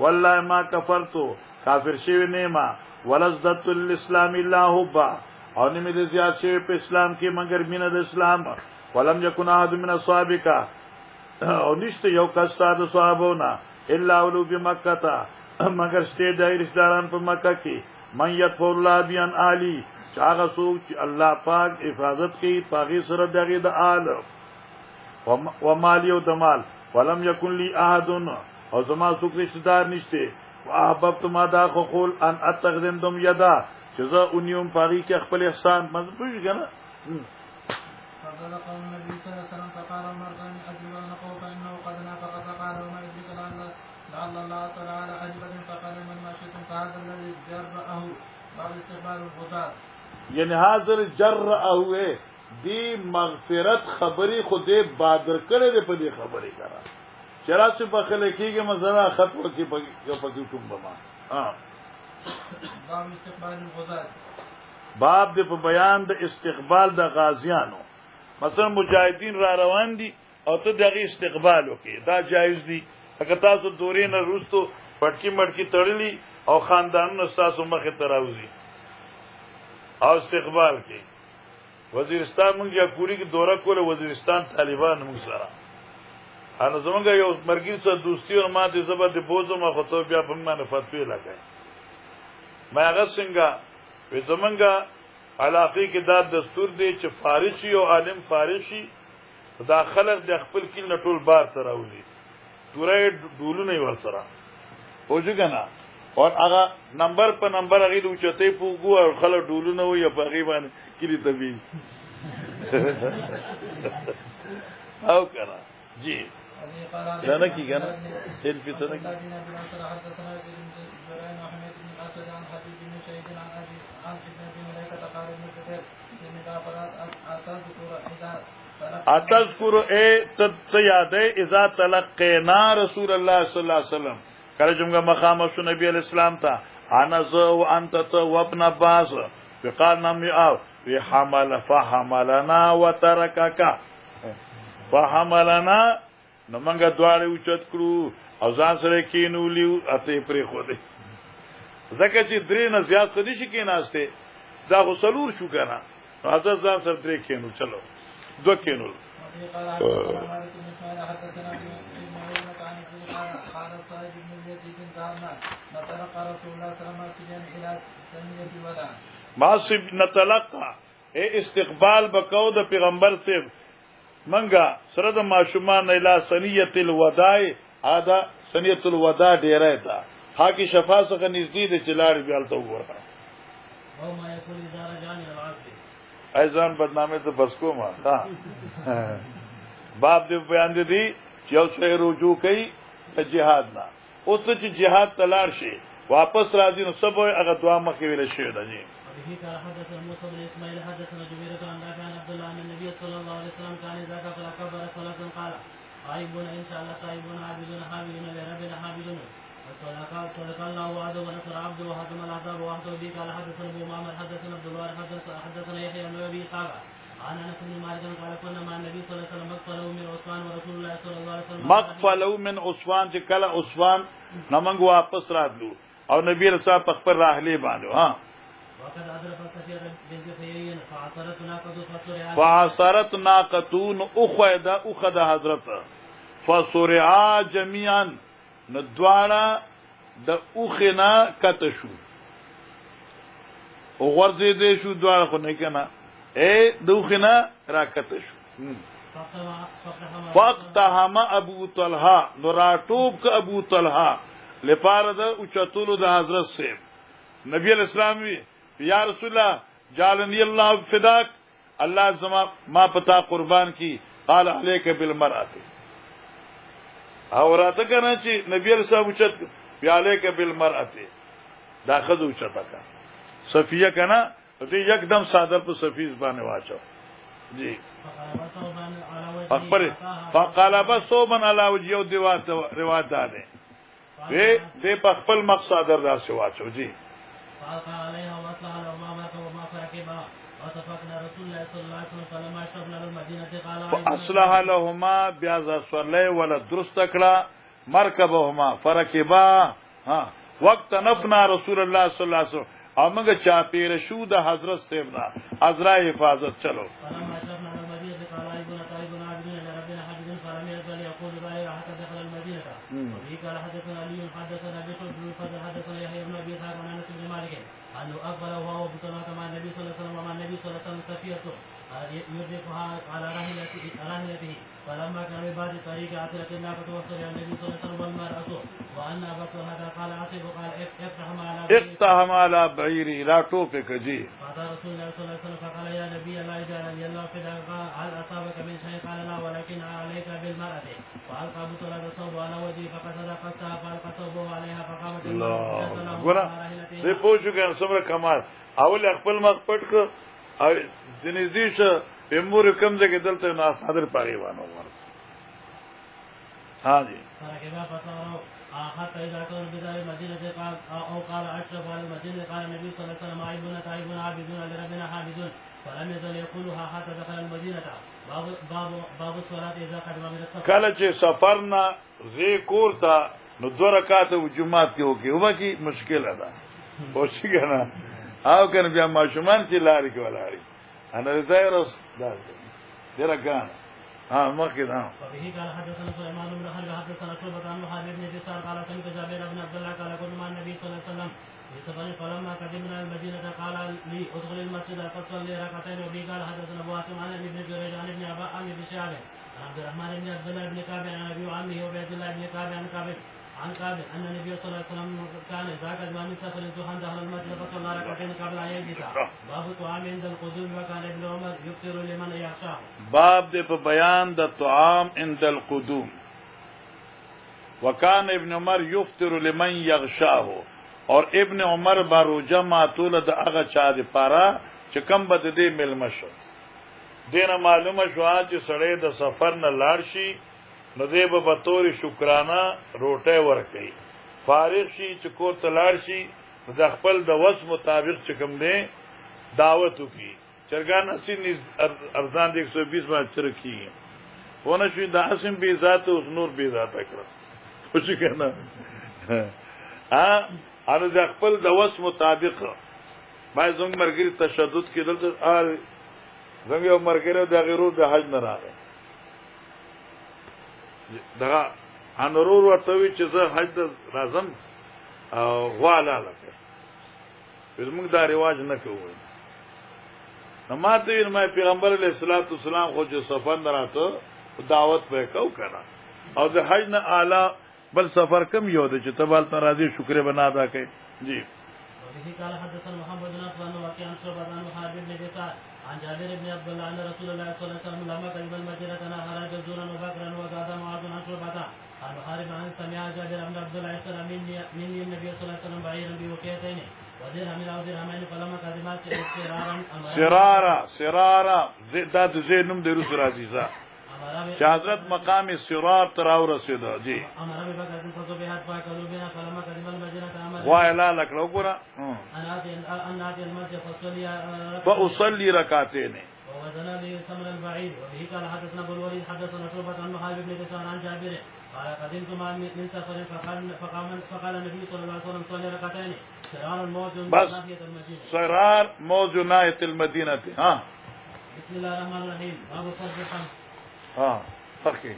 والله ما کفرتو کافر شوی نیما ولزدت الاسلام الا حبا او نیمه د زیات شوی په اسلام کې مگر مینه د اسلام ولم يكن احد من اصحابك او نشته یو کس د صحابونا الا ولو بمکه مگر شته د رشتہداران په مکه کې من يطفر الله بيان علی چاغه سوچ الله پاک حفاظت کوي پاغي سره دغه د آل و مالی او دمال ولم يكن لي احد او زما څوک رشتہدار نشته واحببت ما دا خول ان اتخذن دم یدا جزاء انیوم پاغي کې خپل احسان مضبوط کنه فصدق النبي صلى الله عليه وسلم فقال مرضان اجل ونقوا فانه قد نافق فقال وما يدرك لعل الله تعالى اجبد فقال من ما شئتم فهذا الذي جرأه باب استقبال الغداة یعنی حاضر جرأه دی مغفرت خبری خودی بادر کړي دی په دې خبرې کرا چرا چې په خله کېږي مزرا خط وکي پکې کوم بما باب استقبال الغداة باب د په بیان د استقبال د غازیانو مثلا مجاهدین را روان دي او ته دغه استقبال وکي دا جایز دي اګه تاسو دورې نه روستو پټکی مټکی تړلی او خاندانونو تاسو مخه تراوزی او استقبال کی وزیرستان مونږه پوری کی دوره کوله وزیرستان طالبان موږ سره انا زمونږ یو مرګی سره دوستی او ماته زبر د بوزو ما خطو بیا په منه فتوی لګای ما هغه څنګه وې زمونږ علاقه کې دا دستور دی چې فارغ شي او عالم فارغ شي دا خلک د خپل کل نټول بار تراوزی تورې ډولونه ور سره پوجګنا اور هغه نمبر په نمبر هغه لوچته پوغو او خلک ډولونه وي په هغه باندې کلی تبي او کرا جی دا نه کیږي نه تل په څه نه اتذکر اے تیادے اذا تلقینا رسول الله صلی الله علیه وسلم کله جمعه مخامه شو نبی علیہ السلام ته انا ذو وانت وابن عباس فقال نم او حمل فحملنا وتركك فحملنا نو منګه دواړه اوچت کړو او ځان سره کینولیو اته پرې خو دې زکه چې درې نه زیات خدي شي کیناسته دا غسلور شو کنه حضرت ځان سره درې کینو چلو دو کینول ماسب نتلقى اے استقبال بکاو د پیغمبر سے منګه سره د ماشومان اله سنیت الوداع ادا سنیت الوداع ډیره ده حاکی شفا څخه نږدې د چلاړ بیالته وګوره ایزان بدنامه ته بس کوم ها باب دې بیان دي چې یو څه رجوع کوي ته جهاد نه اوس چې جهاد تلار شي واپس راځي نو سبا هغه دعا مخې ویل شي دي. وبه قال حدثنا موسى بن اسماعيل حدثنا جبيرة عن نافع عن عبد الله عن النبي صلى الله عليه وسلم كان اذا كبر صلاة قال طيبون ان شاء الله طيبون عابدون حامدون لربنا حامدون صدق الله وعده ونصر عبده وهزم الاحزاب وحده. به قال حدثنا ابو معمر حدثنا عبد الله حدثنا يحيى بن ابي اسحاق عن انس بن مالك قال كنا مع النبي صلى الله عليه وسلم مقفلوا من عثمان ورسول الله صلى الله عليه وسلم مقفلوا من عثمان چې کله عثمان نمنګ واپس راتلو او نبی رسول الله خپل راهلي باندې ها وقد ادرك سفير بنت حيي فعصرت ناقه فسرعا فعصرت ناقتون اخذ حضرت فسرعا جميعا ندوانا د اوخنا کتشو او ورځې دې شو دواړه خو نه کنا د اوخنا را کتشو فاقتحم ابو طلحه نوراتوب ک ابو طلحه لپاره د اوچتولو د حضرت سیب نبی الاسلام وی یا رسول الله جعلنی الله فداک الله زما ما پتا قربان کی قال علیک بالمرأه او راته کنه چې نبی رسول اوچت بیا علیک بالمرأه دا خذ اوچتا کا صفیه کنه ته یکدم صادر په صفیز باندې واچو جی اکبر فقلب صوبا علی وجه او دیوات روایت ده دې په خپل مقصد در شو واچو جی فالقى عليها واصلح لهما ما وما فركبا واتفقنا رسول الله صلى الله عليه وسلم فلما اشرفنا للمدينه قال فاصلح لهما بياز صلى ولا درست کړه مرکبهما فركبا ها وقت نفنا رسول الله صلی الله علیه وسلم امغه چا پیر شو د حضرت سیبنا ازرا حفاظت چلو فلما اشرفنا للمدينه قال ايبنا طيبنا عبدنا لربنا حبيبنا فلم يزل يقول ذلك حتى دخل المدينه. وفي قال حدثنا علي حدثنا بشر بن الفضل حدثنا يحيى بن ابي اسحاق عن انس بن مالك انه اقبل وهو بطلعه مع النبي صلى الله عليه وسلم ومع النبي صلى الله عليه وسلم سفيرته يدركها على راحلته فلما كان ببعض الطريق عثرت الناقه وصل النبي صلى الله عليه وسلم والمراه وان ابا هذا قال عصب قال اقتحم على بعيري لا توفك جي فقال رسول الله صلى الله عليه وسلم فقال يا نبي الله اجعل الله فداك هل اصابك من شيء قال لا ولكن عليك بالمراه فالقى بطلة الصوب على وجهه فقصد قصها فالقى صوبه عليها فقامت الله ګور زه پوښتنه څومره کمال اول خپل مخ پټ کو او دنيزي شه امور کم ځای دلته نه صادر پاغي وانه ورس ها جی فركبا فصاروا حتى اذا كانوا بدار المدينه قال او قال اشرف على المدينه قال النبي صلى الله عليه وسلم عيبنا تعيبنا عابدون لربنا حامدون فلم يزل يقولها حتى دخل المدينه. باب الصلاه اذا قدم من السفر کله چې سفرنا زی کور تا نو دو رکعات جمعات کې وکي وبا کی مشکل ده پوښی کنه او کنه بیا ماشومان چې لاري کې ولاري انا زایرس دا درګان ها مخکې دا وبه قال حدثنا سليمان بن حرب حدثنا شعبة عن محارب بن دثار قال سمعت جابر بن عبد الله قال كنا مع النبي صلى الله عليه وسلم في سفر فلما قدمنا المدينة قال لي ادخل المسجد فصلي ركعتين. وبه قال حدثنا ابو حاتم عن ابن جريج عن ابن عباس عن ابن شهاب عن عبد الرحمن بن عبد الله بن كعب عن ابي وعمه وعبد الله بن كعب عن كعب ان النبي صلى الله عليه وسلم كان اذا قدم من سفر دخل دخل المسجد فصلى ركعتين قبل ان يجلس. باب الطعام عند القدوم وكان ابن عمر يفطر لمن يخشاه. باب دې په بیان د طعام عند القدوم وكان ابن عمر يفطر لمن يغشاه اور ابن عمر بارو جمع طول د هغه چا د پاره چې کم بد دې ملمه شو دینه معلومه شو چې سړی د سفر نه لاړ شي نو دې به بطور شکرانه روټه ورکړي فارغ شي چې کور ته لاړ شي د خپل د وس مطابق چې کوم دی دعوت وکړي چرګان اسی ارزان 120 باندې چرکی ونه شو د اسم به ذات او نور به ذات کړ خوشی کنه ا د خپل د وس مطابق ما زنګ مرګري تشدد کې دلته زنګ یو مرګره د غیرو د حج نه راغی دا انورور ورته وی چې زه حج د راځم او غواله لکه زموږ دا رواج نه کوي نو ماته ما پیغمبر علیه الصلاۃ والسلام خو چې سفر نه راته دعوت به کو کنه او د حج نه اعلی بل سفر کم یو د چې تبال ته راځي شکر بنا ادا کوي جی. وبه قال حدثنا محمد بن عفان وكي عن شعبة عن محارب بن بكار عن جابر بن عبد الله ان رسول الله صلى الله عليه وسلم لما قدم المدينة نهر جزورا وبكرا وزاد معاذ عن شعبة عن محارب عن سمع جابر بن عبد الله يسأل مني النبي صلى الله عليه وسلم بعيرا بوكيتين ودرهم او درهمين فلما قدمت سرارا ذات زینم د رسول عزیزا چې حضرت مقام سرار تراو رسیدا جی امر به بکر فسو به حد فاکلوا بها فلما قدم المدينة امر وایلا لکلو ګورا ان هذه المسجد فاصلي ركعتين ووزن به ثمر البعيد وبه قال حدثنا ابو الوليد حدثنا شعبة عن محارب بن بشار عن جابر قال قدمت من سفر فقال النبي صلى الله عليه وسلم صلي ركعتين سرار موجود ناحية المدينة سرار موجود ناحية المدينة ها بسم الله الرحمن الرحيم باب فضل الخمس اوكي